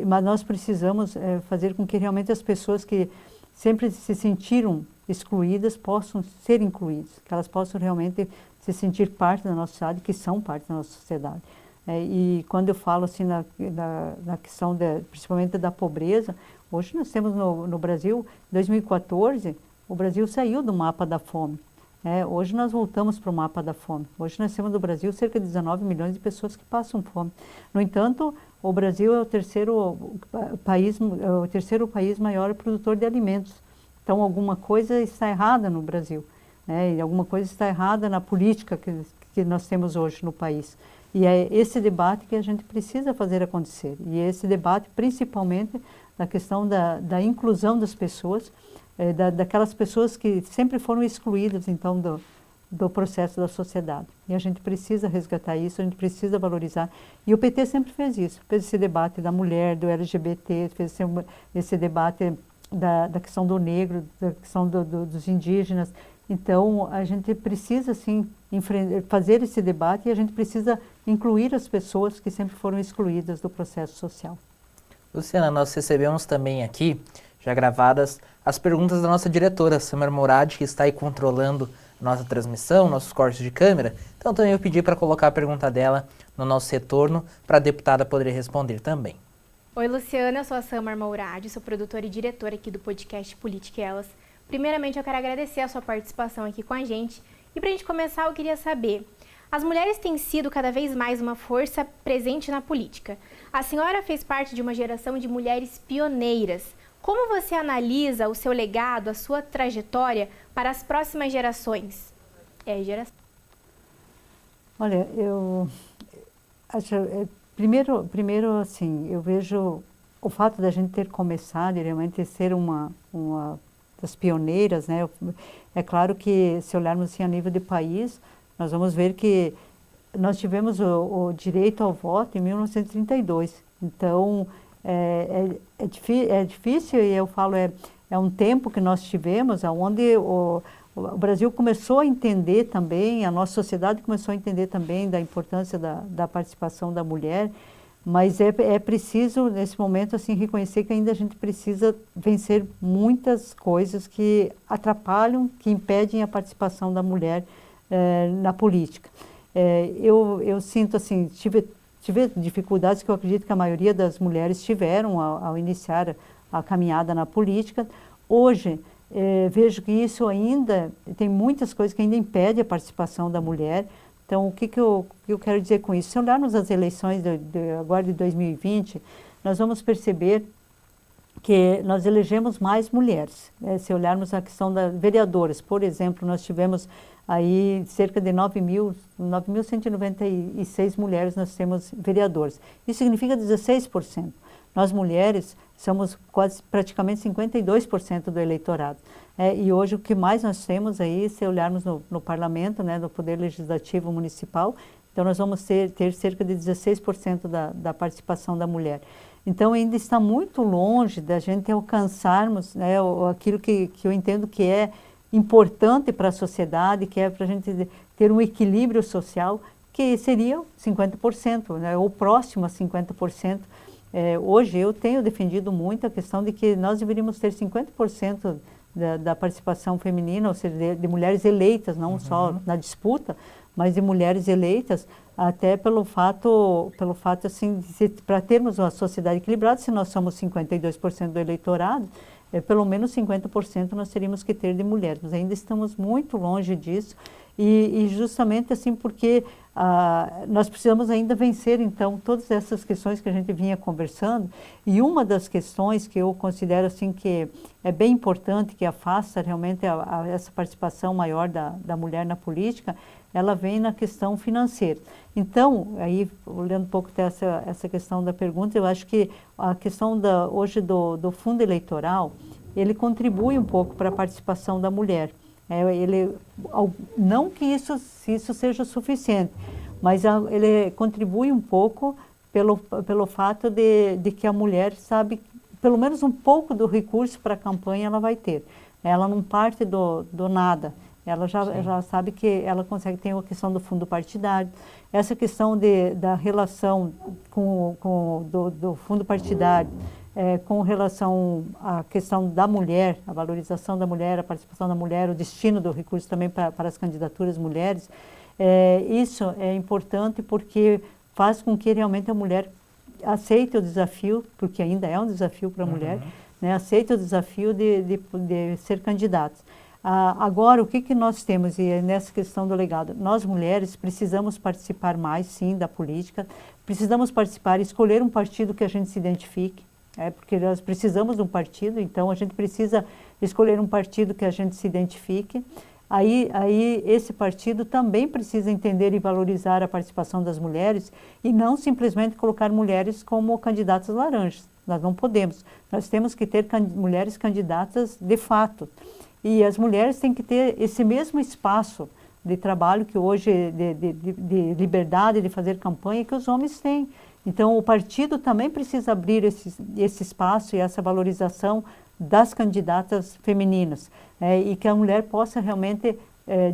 Mas nós precisamos fazer com que realmente as pessoas que sempre se sentiram excluídas possam ser incluídas, que elas possam realmente se sentir parte da nossa sociedade, que são parte da nossa sociedade. E quando eu falo assim na questão principalmente da pobreza, hoje nós temos no Brasil, em 2014, o Brasil saiu do mapa da fome. Hoje nós voltamos para o mapa da fome. Hoje nós temos no Brasil cerca de 19 milhões de pessoas que passam fome. No entanto, o Brasil é o terceiro país maior produtor de alimentos. Então alguma coisa está errada no Brasil, né? E alguma coisa está errada na política que nós temos hoje no país. E é esse debate que a gente precisa fazer acontecer. E esse debate, principalmente, da questão da inclusão das pessoas, daquelas pessoas que sempre foram excluídas, então, do processo da sociedade. E a gente precisa resgatar isso, a gente precisa valorizar. E o PT sempre fez isso, fez esse debate da mulher, do LGBT, fez esse debate da questão do negro, da questão dos indígenas. Então, a gente precisa, sim, fazer esse debate e a gente precisa incluir as pessoas que sempre foram excluídas do processo social. Luciana, nós recebemos também aqui, já gravadas, as perguntas da nossa diretora, Samar Mourad, que está aí controlando nossa transmissão, nossos cortes de câmera. Então, também eu pedi para colocar a pergunta dela no nosso retorno, para a deputada poder responder também. Oi, Luciana, eu sou a Samar Mourad, sou produtora e diretora aqui do podcast Política e Elas. Primeiramente, eu quero agradecer a sua participação aqui com a gente. E para a gente começar, eu queria saber, as mulheres têm sido cada vez mais uma força presente na política. A senhora fez parte de uma geração de mulheres pioneiras. Como você analisa o seu legado, a sua trajetória para as próximas gerações? Olha, eu acho, primeiro assim, eu vejo o fato da gente ter começado, realmente ser uma das pioneiras, né? É claro que se olharmos assim a nível de país, nós vamos ver que nós tivemos o direito ao voto em 1932. Então, é difícil, e eu falo, é um tempo que nós tivemos, onde o Brasil começou a entender também, a nossa sociedade começou a entender também da importância da participação da mulher, mas é preciso, nesse momento, assim, reconhecer que ainda a gente precisa vencer muitas coisas que atrapalham, que impedem a participação da mulher na política. Eu sinto, assim, tive dificuldades que eu acredito que a maioria das mulheres tiveram ao iniciar a caminhada na política. Hoje, vejo que isso ainda, tem muitas coisas que ainda impedem a participação da mulher. Então, o que eu quero dizer com isso? Se olharmos as eleições agora de 2020, nós vamos perceber que nós elegemos mais mulheres. Se olharmos a questão das vereadoras, por exemplo, nós tivemos aí cerca de 9.196 mulheres nós temos vereadoras. Isso significa 16%. Nós mulheres somos praticamente 52% do eleitorado. E hoje o que mais nós temos aí, se olharmos no parlamento, né, no Poder Legislativo Municipal, então nós vamos ter cerca de 16% da participação da mulher. Então ainda está muito longe da gente alcançarmos, né, aquilo que eu entendo que é importante para a sociedade, que é para a gente ter um equilíbrio social, que seria 50%, né, ou próximo a 50%. Hoje eu tenho defendido muito a questão de que nós deveríamos ter 50% da participação feminina, ou seja, de mulheres eleitas, não só na disputa, mas de mulheres eleitas, até pelo fato assim, para termos uma sociedade equilibrada, se nós somos 52% do eleitorado, pelo menos 50% nós teríamos que ter de mulheres. Mas ainda estamos muito longe disso, e justamente assim porque nós precisamos ainda vencer, então, todas essas questões que a gente vinha conversando, e uma das questões que eu considero assim que é bem importante, que afasta realmente essa participação maior da mulher na política, ela vem na questão financeira. Então, aí, olhando um pouco essa questão da pergunta, eu acho que a questão hoje do fundo eleitoral, ele contribui um pouco para a participação da mulher. Não que isso seja suficiente, mas ele contribui um pouco pelo fato de que a mulher sabe, pelo menos um pouco do recurso para a campanha ela vai ter. Ela não parte do nada. Ela já sabe que ela consegue ter a questão do fundo partidário, essa questão da relação do fundo partidário, com relação à questão da mulher, a valorização da mulher, a participação da mulher, o destino do recurso também para as candidaturas mulheres. Isso é importante porque faz com que realmente a mulher aceite o desafio, porque ainda é um desafio para a mulher, né, aceite o desafio de ser candidata. Agora, o que nós temos, e nessa questão do legado, nós mulheres precisamos participar mais, sim, da política, precisamos participar, escolher um partido que a gente se identifique, porque nós precisamos de um partido, então a gente precisa escolher um partido que a gente se identifique. Aí esse partido também precisa entender e valorizar a participação das mulheres e não simplesmente colocar mulheres como candidatas laranjas. Nós não podemos, nós temos que ter mulheres candidatas de fato. E as mulheres têm que ter esse mesmo espaço de trabalho que hoje, de liberdade, de fazer campanha, que os homens têm. Então, o partido também precisa abrir esse espaço e essa valorização das candidatas femininas, e que a mulher possa realmente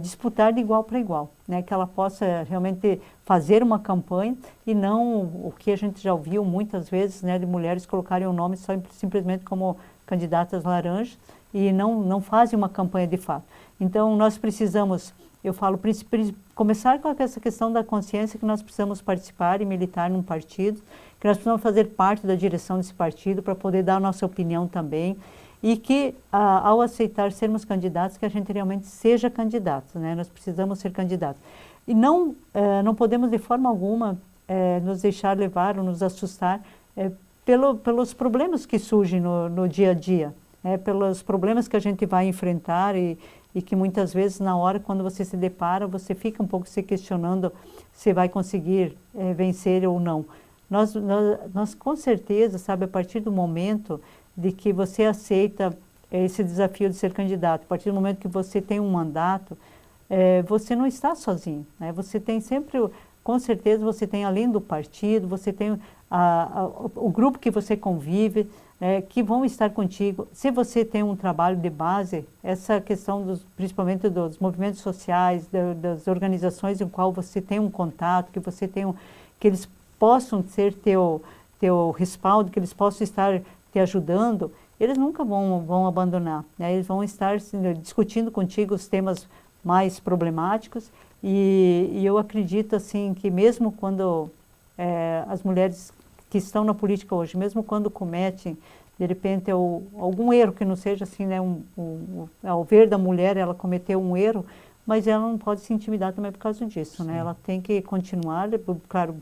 disputar de igual para igual, né? Que ela possa realmente fazer uma campanha e não o que a gente já ouviu muitas vezes, né, de mulheres colocarem o nome simplesmente como candidatas laranjas, e não fazem uma campanha de fato. Então, nós precisamos, eu falo, começar com essa questão da consciência que nós precisamos participar e militar num partido, que nós precisamos fazer parte da direção desse partido para poder dar a nossa opinião também, e que, ao aceitar sermos candidatos, que a gente realmente seja candidato, né? Nós precisamos ser candidatos. E não podemos, de forma alguma, nos deixar levar ou nos assustar pelos problemas que surgem no dia a dia, pelos problemas que a gente vai enfrentar e que muitas vezes na hora quando você se depara, você fica um pouco se questionando se vai conseguir vencer ou não. Nós com certeza, sabe, a partir do momento de que você aceita esse desafio de ser candidato, a partir do momento que você tem um mandato, você não está sozinho, né? Você tem sempre, com certeza você tem além do partido, você tem o grupo que você convive, que vão estar contigo. Se você tem um trabalho de base, essa questão principalmente dos movimentos sociais, das organizações em qual você tem um contato, que eles possam ser teu respaldo, que eles possam estar te ajudando, eles nunca vão abandonar, né? Eles vão estar discutindo contigo os temas mais problemáticos, e eu acredito assim que mesmo quando as mulheres que estão na política hoje, mesmo quando cometem, de repente, algum erro que não seja assim, né, ao ver da mulher, ela cometeu um erro, mas ela não pode se intimidar também por causa disso, né? Ela tem que continuar, claro,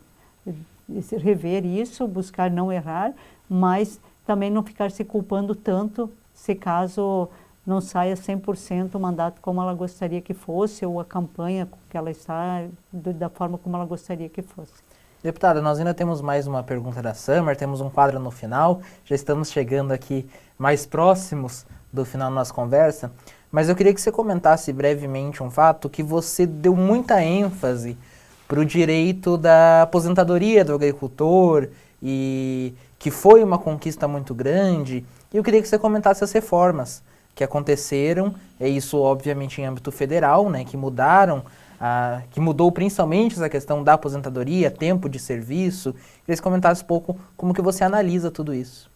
rever isso, buscar não errar, mas também não ficar se culpando tanto se caso não saia 100% o mandato como ela gostaria que fosse, ou a campanha que ela está da forma como ela gostaria que fosse. Deputada, nós ainda temos mais uma pergunta da Summer, temos um quadro no final, já estamos chegando aqui mais próximos do final da nossa conversa, mas eu queria que você comentasse brevemente um fato que você deu muita ênfase para o direito da aposentadoria do agricultor, e que foi uma conquista muito grande, e eu queria que você comentasse as reformas que aconteceram, isso obviamente em âmbito federal, né, que mudaram, que mudou principalmente essa questão da aposentadoria, tempo de serviço. Queria que você comentasse um pouco como que você analisa tudo isso.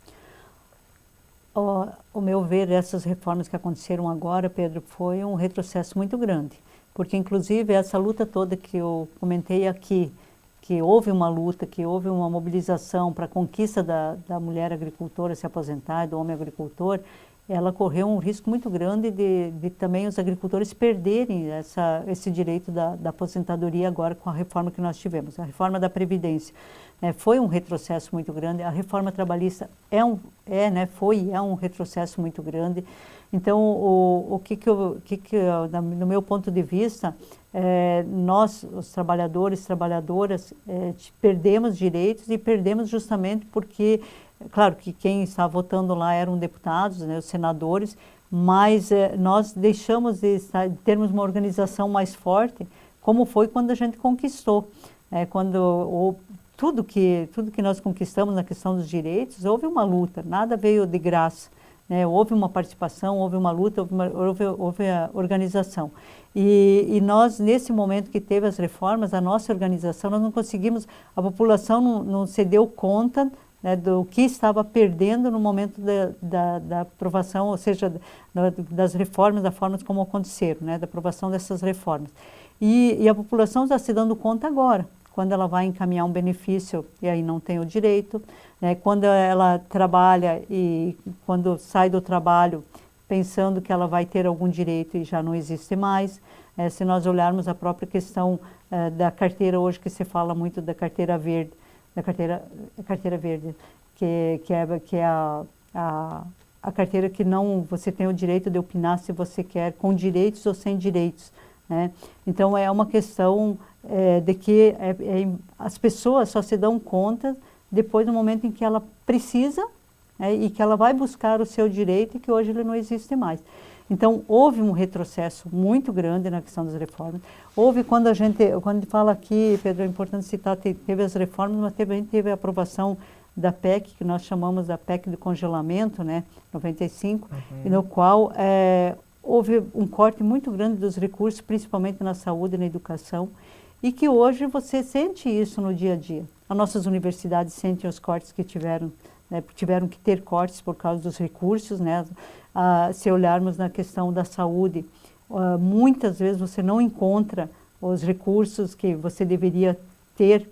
O meu ver, essas reformas que aconteceram agora, Pedro, foi um retrocesso muito grande, porque inclusive essa luta toda que eu comentei aqui, que houve uma luta, que houve uma mobilização para a conquista da mulher agricultora se aposentar, do homem agricultor, ela correu um risco muito grande de também os agricultores perderem esse direito da aposentadoria agora com a reforma que nós tivemos. A reforma da Previdência foi um retrocesso muito grande, a reforma trabalhista foi e é um retrocesso muito grande. Então, no meu ponto de vista, nós, os trabalhadores, trabalhadoras, perdemos direitos e perdemos justamente porque, claro que quem está votando lá eram deputados, né, os senadores, mas nós deixamos de termos uma organização mais forte, como foi quando a gente conquistou. Tudo que nós conquistamos na questão dos direitos, houve uma luta, nada veio de graça. Houve uma participação, houve uma luta, houve a organização. E nós, nesse momento que teve as reformas, a nossa organização, nós não conseguimos, a população não se deu conta, né, do que estava perdendo no momento da aprovação, ou seja, das reformas, da forma como aconteceram, né, da aprovação dessas reformas. E a população está se dando conta agora, quando ela vai encaminhar um benefício e aí não tem o direito, né? Quando ela trabalha e quando sai do trabalho pensando que ela vai ter algum direito e já não existe mais. Se nós olharmos a própria questão da carteira hoje, que se fala muito da carteira verde, que é a carteira que não você tem o direito de opinar se você quer, com direitos ou sem direitos, né? Então é uma questão de que as pessoas só se dão conta depois do momento em que ela precisa, e que ela vai buscar o seu direito e que hoje ele não existe mais. Então houve um retrocesso muito grande na questão das reformas. Houve quando a gente fala aqui, Pedro, é importante citar, teve as reformas, mas também teve a aprovação da PEC, que nós chamamos da PEC de congelamento, né, 95, e no qual houve um corte muito grande dos recursos, principalmente na saúde e na educação, e que hoje você sente isso no dia a dia. As nossas universidades sentem os cortes que tiveram, né, tiveram que ter cortes por causa dos recursos, né? Se olharmos na questão da saúde, muitas vezes você não encontra os recursos que você deveria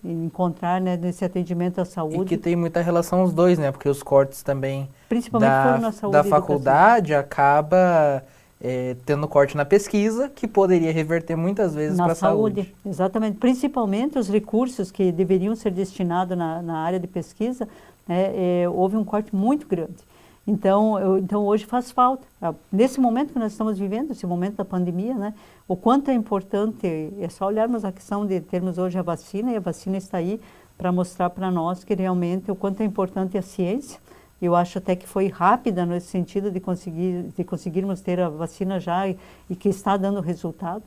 encontrar, né, nesse atendimento à saúde. E que tem muita relação os dois, né? Porque os cortes também principalmente foram na saúde da faculdade acaba tendo corte na pesquisa, que poderia reverter muitas vezes para a saúde. Exatamente. Principalmente os recursos que deveriam ser destinados na área de pesquisa, né, houve um corte muito grande. Então hoje faz falta. Nesse momento que nós estamos vivendo, esse momento da pandemia, né, o quanto é importante, é só olharmos a questão de termos hoje a vacina, e a vacina está aí para mostrar para nós que realmente o quanto é importante a ciência. Eu acho até que foi rápida nesse sentido de conseguirmos ter a vacina já e que está dando resultado.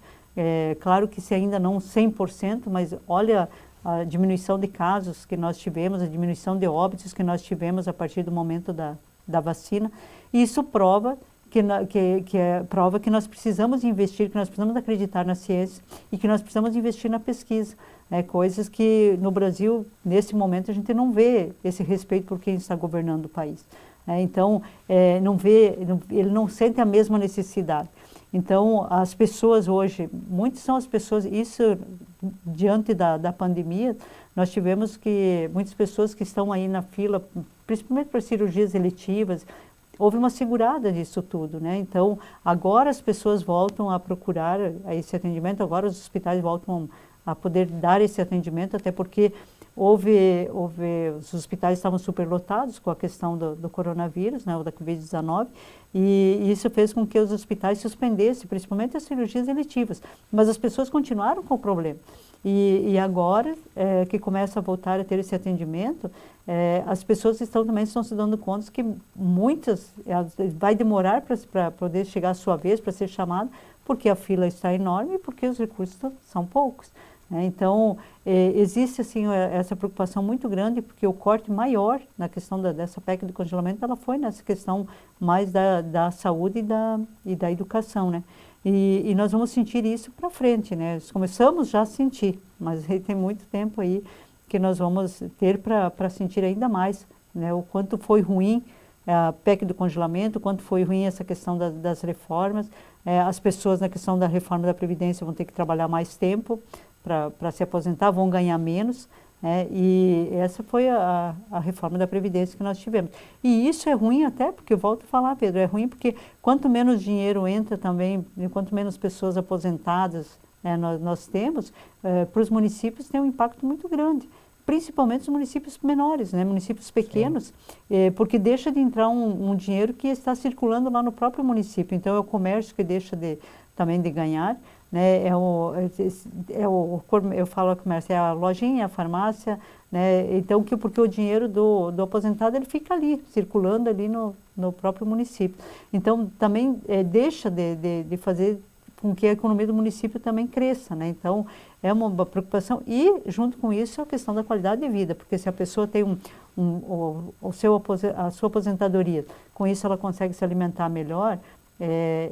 Claro que se ainda não 100%, mas olha a diminuição de casos que nós tivemos, a diminuição de óbitos que nós tivemos a partir do momento da vacina. E isso prova prova que nós precisamos investir, que nós precisamos acreditar na ciência e que nós precisamos investir na pesquisa. Coisas que no Brasil, nesse momento, a gente não vê esse respeito por quem está governando o país. Então, ele não sente a mesma necessidade. Então, as pessoas hoje, muitas são as pessoas, isso diante da pandemia, nós tivemos que muitas pessoas que estão aí na fila, principalmente para cirurgias eletivas, houve uma segurada disso tudo, né? Então, agora as pessoas voltam a procurar esse atendimento, agora os hospitais voltam a poder dar esse atendimento, até porque os hospitais estavam superlotados com a questão do coronavírus, né, ou da Covid-19, e isso fez com que os hospitais suspendessem, principalmente as cirurgias eletivas, mas as pessoas continuaram com o problema. E agora que começa a voltar a ter esse atendimento, as pessoas também estão se dando conta que muitas, vai demorar para poder chegar a sua vez, para ser chamada, porque a fila está enorme e porque os recursos são poucos. né? Então, existe assim essa preocupação muito grande, porque o corte maior na questão dessa PEC do congelamento, ela foi nessa questão mais da saúde e da educação, né? E nós vamos sentir isso para frente, né? Nós começamos já a sentir, mas tem muito tempo aí que nós vamos ter para sentir ainda mais, né? O quanto foi ruim a PEC do congelamento, o quanto foi ruim essa questão das reformas. As pessoas na questão da reforma da Previdência vão ter que trabalhar mais tempo para se aposentar, vão ganhar menos, né? E essa foi a reforma da Previdência que nós tivemos. E isso é ruim até, porque eu volto a falar, Pedro, é ruim porque quanto menos dinheiro entra também, quanto menos pessoas aposentadas nós temos, para os municípios tem um impacto muito grande. Principalmente os municípios menores, né, municípios pequenos, porque deixa de entrar um dinheiro que está circulando lá no próprio município. Então, é o comércio que deixa também de ganhar, né, eu falo comércio, é a lojinha, a farmácia, né, então, porque o dinheiro do aposentado ele fica ali, circulando ali no próprio município. Então, também deixa de fazer com que a economia do município também cresça, né? Então, é uma preocupação. E, junto com isso, a questão da qualidade de vida, porque se a pessoa tem a sua aposentadoria, com isso ela consegue se alimentar melhor,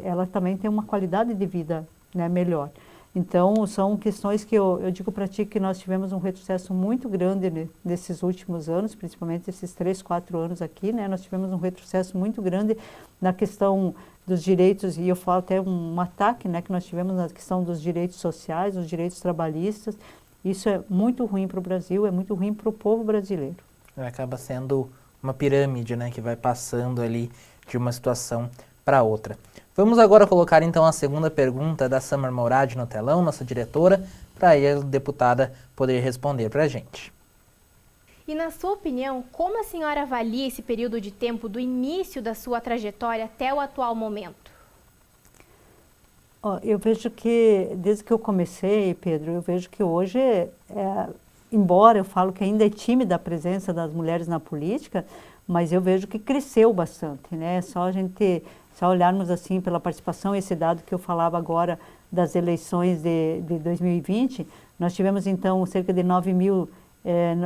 ela também tem uma qualidade de vida, né, melhor. Então, são questões que eu digo para ti que nós tivemos um retrocesso muito grande nesses últimos anos, principalmente esses 3, 4 anos aqui, né? Nós tivemos um retrocesso muito grande na questão dos direitos, e eu falo até um ataque, né, que nós tivemos na questão dos direitos sociais, dos direitos trabalhistas. Isso é muito ruim para o Brasil, é muito ruim para o povo brasileiro. Acaba sendo uma pirâmide, né, que vai passando ali de uma situação para outra. Vamos agora colocar então a segunda pergunta da Samar Mourad no telão, nossa diretora, para aí a deputada poder responder para a gente. E na sua opinião, como a senhora avalia esse período de tempo do início da sua trajetória até o atual momento? Eu vejo que, desde que eu comecei, Pedro, eu vejo que hoje, embora eu falo que ainda é tímida a presença das mulheres na política, mas eu vejo que cresceu bastante, né? Só olharmos assim pela participação, esse dado que eu falava agora das eleições de 2020, nós tivemos então cerca de 9 mil,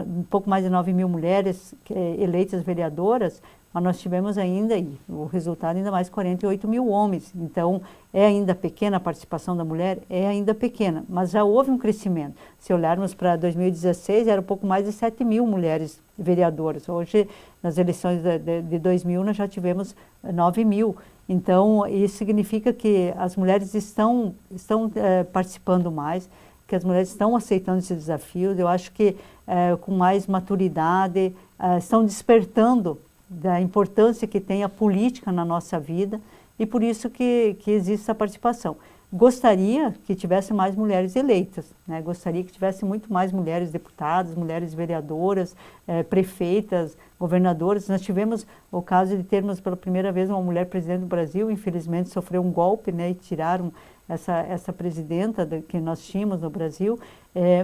um pouco mais de 9 mil mulheres eleitas vereadoras, mas nós tivemos ainda, o resultado ainda mais 48 mil homens. Então, é ainda pequena a participação da mulher, é ainda pequena, mas já houve um crescimento. Se olharmos para 2016, era um pouco mais de 7 mil mulheres vereadoras. Hoje, nas eleições de 2000, nós já tivemos 9 mil. Então, isso significa que as mulheres estão participando mais, que as mulheres estão aceitando esses desafios. Eu acho que com mais maturidade, estão despertando da importância que tem a política na nossa vida, e por isso que existe essa participação. Gostaria que tivesse mais mulheres eleitas, né? Gostaria que tivesse muito mais mulheres deputadas, mulheres vereadoras, prefeitas, governadoras. Nós tivemos o caso de termos pela primeira vez uma mulher presidente do Brasil, infelizmente sofreu um golpe, né, e tiraram essa presidenta que nós tínhamos no Brasil,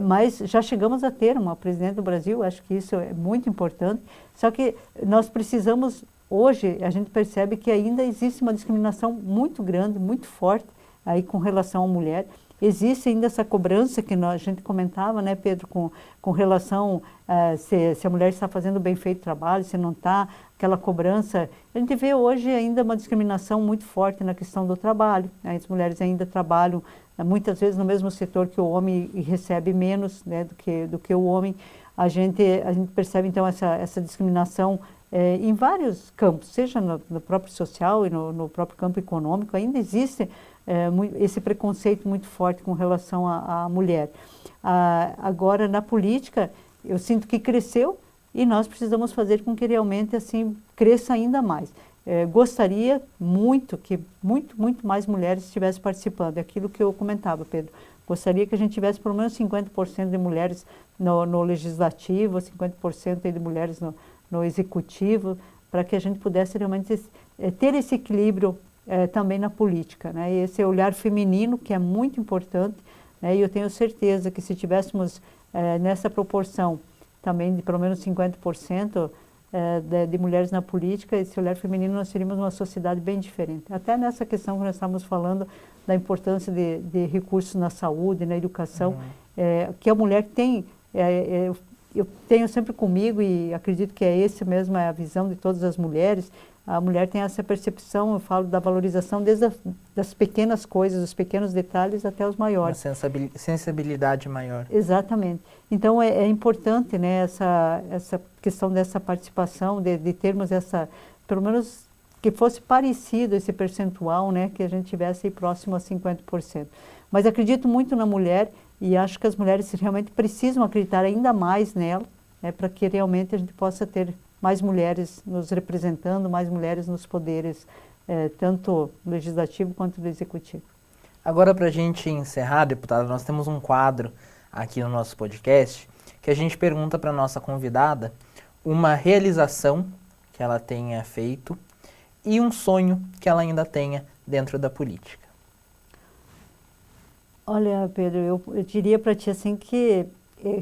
mas já chegamos a ter uma presidente do Brasil, acho que isso é muito importante, só que nós precisamos, hoje a gente percebe que ainda existe uma discriminação muito grande, muito forte aí com relação à mulher. Existe ainda essa cobrança que a gente comentava, né, Pedro, com relação se a mulher está fazendo bem feito o trabalho, se não está, aquela cobrança. A gente vê hoje ainda uma discriminação muito forte na questão do trabalho, né? As mulheres ainda trabalham muitas vezes no mesmo setor que o homem e recebe menos, né, do que o homem. A gente percebe então essa discriminação em vários campos, seja no próprio social e no próprio campo econômico. Ainda existe esse preconceito muito forte com relação à mulher. Agora, na política, eu sinto que cresceu e nós precisamos fazer com que realmente assim cresça ainda mais. Gostaria muito que muito mais mulheres estivessem participando. É aquilo que eu comentava, Pedro. Gostaria que a gente tivesse pelo menos 50% de mulheres no legislativo, 50% de mulheres no executivo, para que a gente pudesse realmente ter esse equilíbrio também na política, né? E esse olhar feminino que é muito importante, né? E eu tenho certeza que se tivéssemos nessa proporção também de pelo menos 50% de mulheres na política, esse olhar feminino, nós teríamos uma sociedade bem diferente. Até nessa questão que nós estávamos falando da importância de recursos na saúde, na educação, que a mulher tem, eu tenho sempre comigo e acredito que é esse mesmo, é a visão de todas as mulheres. A mulher tem essa percepção, eu falo da valorização desde das pequenas coisas, dos pequenos detalhes até os maiores. Uma sensibilidade maior. Exatamente. Então é importante, né, essa questão dessa participação, de termos essa, pelo menos que fosse parecido esse percentual, né, que a gente tivesse aí próximo a 50%. Mas acredito muito na mulher e acho que as mulheres realmente precisam acreditar ainda mais nela, né, para que realmente a gente possa ter mais mulheres nos representando, mais mulheres nos poderes, tanto no legislativo quanto no executivo. Agora, para a gente encerrar, deputada, nós temos um quadro aqui no nosso podcast que a gente pergunta para a nossa convidada uma realização que ela tenha feito e um sonho que ela ainda tenha dentro da política. Olha, Pedro, eu diria para ti assim que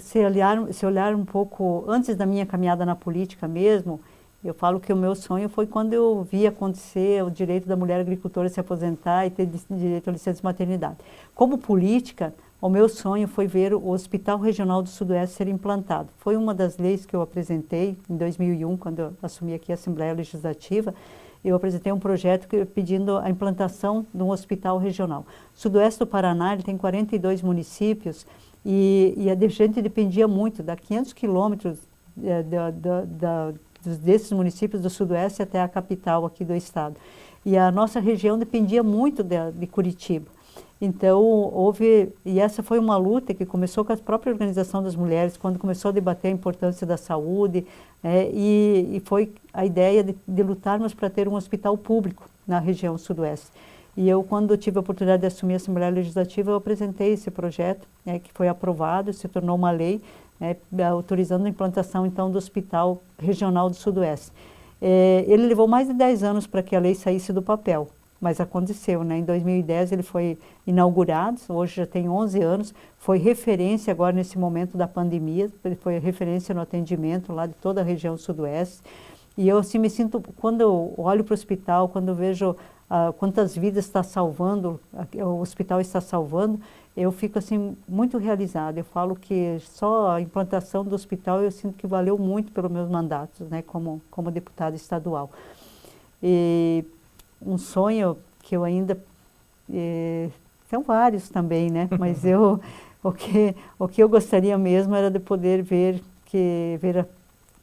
se olhar um pouco antes da minha caminhada na política mesmo, eu falo que o meu sonho foi quando eu vi acontecer o direito da mulher agricultora se aposentar e ter direito à licença de maternidade. Como política, o meu sonho foi ver o Hospital Regional do Sudoeste ser implantado. Foi uma das leis que eu apresentei em 2001, quando eu assumi aqui a Assembleia Legislativa. Eu apresentei um projeto pedindo a implantação de um hospital regional. O Sudoeste do Paraná ele tem 42 municípios e a gente dependia muito, da 500 quilômetros desses municípios do Sudoeste até a capital aqui do estado. E a nossa região dependia muito de Curitiba. Então, e essa foi uma luta que começou com a própria organização das mulheres, quando começou a debater a importância da saúde, e foi a ideia de lutarmos para ter um hospital público na região sudoeste. E eu, quando tive a oportunidade de assumir a Assembleia Legislativa, eu apresentei esse projeto, que foi aprovado, se tornou uma lei, autorizando a implantação, então, do Hospital Regional do Sudoeste. Ele levou mais de 10 anos para que a lei saísse do papel, mas aconteceu, né? Em 2010 ele foi inaugurado, hoje já tem 11 anos, foi referência agora nesse momento da pandemia, ele foi referência no atendimento lá de toda a região sudoeste. E eu assim me sinto, quando eu olho para o hospital, quando eu vejo quantas vidas está salvando, o hospital está salvando, eu fico assim muito realizada. Eu falo que só a implantação do hospital eu sinto que valeu muito pelos meus mandatos, né, como deputada estadual. E um sonho que eu ainda são vários também, né? Mas o que eu gostaria mesmo era de poder ver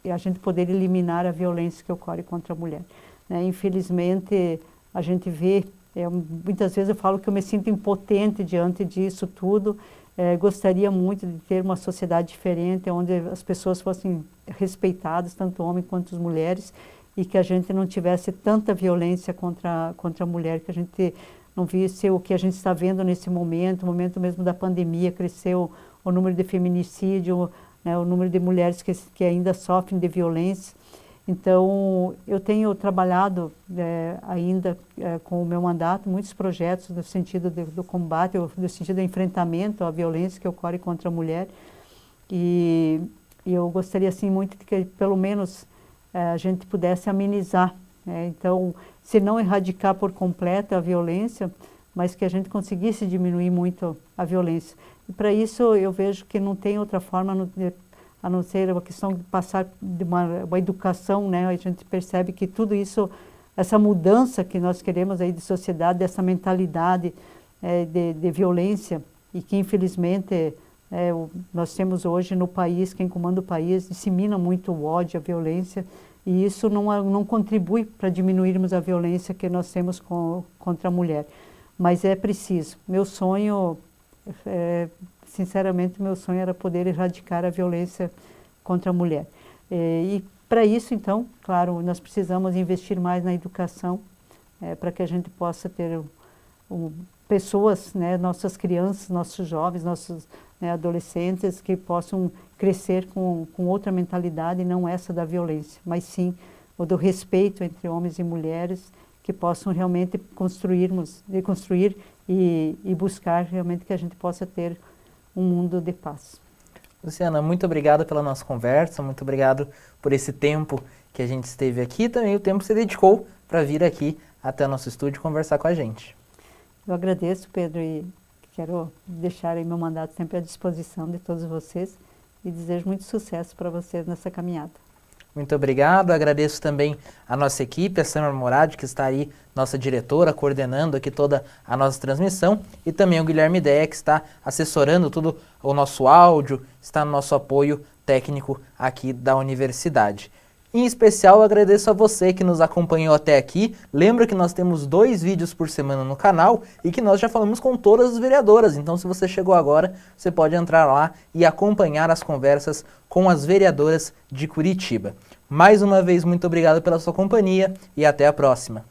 a gente poder eliminar a violência que ocorre contra a mulher, né? Infelizmente a gente vê, muitas vezes eu falo que eu me sinto impotente diante disso tudo. Gostaria muito de ter uma sociedade diferente, onde as pessoas fossem respeitadas, tanto homens quanto as mulheres, e que a gente não tivesse tanta violência contra a mulher, que a gente não visse o que a gente está vendo nesse momento, o momento mesmo da pandemia, cresceu o número de feminicídio, né, o número de mulheres que ainda sofrem de violência. Então, eu tenho trabalhado ainda com o meu mandato, muitos projetos no sentido do combate, no sentido do enfrentamento à violência que ocorre contra a mulher. E eu gostaria assim muito de que, pelo menos, a gente pudesse amenizar, né? Então, se não erradicar por completo a violência, mas que a gente conseguisse diminuir muito a violência. E para isso eu vejo que não tem outra forma a não ser uma questão de passar de uma educação, né? A gente percebe que tudo isso, essa mudança que nós queremos aí de sociedade, dessa mentalidade de violência, e que infelizmente nós temos hoje no país, quem comanda o país dissemina muito o ódio, a violência, e isso não contribui para diminuirmos a violência que nós temos contra a mulher. Mas é preciso. Meu sonho, sinceramente, meu sonho era poder erradicar a violência contra a mulher. E para isso, então, claro, nós precisamos investir mais na educação, para que a gente possa ter pessoas, né, nossas crianças, nossos jovens, nossos adolescentes, que possam crescer com outra mentalidade, não essa da violência, mas sim o do respeito entre homens e mulheres, que possam realmente construir e buscar realmente que a gente possa ter um mundo de paz. Luciana, muito obrigado pela nossa conversa, muito obrigado por esse tempo que a gente esteve aqui e também o tempo que você dedicou para vir aqui até o nosso estúdio conversar com a gente. Eu agradeço, Pedro, e quero deixar aí meu mandato sempre à disposição de todos vocês e desejo muito sucesso para vocês nessa caminhada. Muito obrigado, agradeço também a nossa equipe, a Samar Morad, que está aí, nossa diretora, coordenando aqui toda a nossa transmissão, e também o Guilherme Deia, que está assessorando todo o nosso áudio, está no nosso apoio técnico aqui da universidade. Em especial, eu agradeço a você que nos acompanhou até aqui. Lembra que nós temos 2 vídeos por semana no canal e que nós já falamos com todas as vereadoras. Então, se você chegou agora, você pode entrar lá e acompanhar as conversas com as vereadoras de Curitiba. Mais uma vez, muito obrigado pela sua companhia e até a próxima.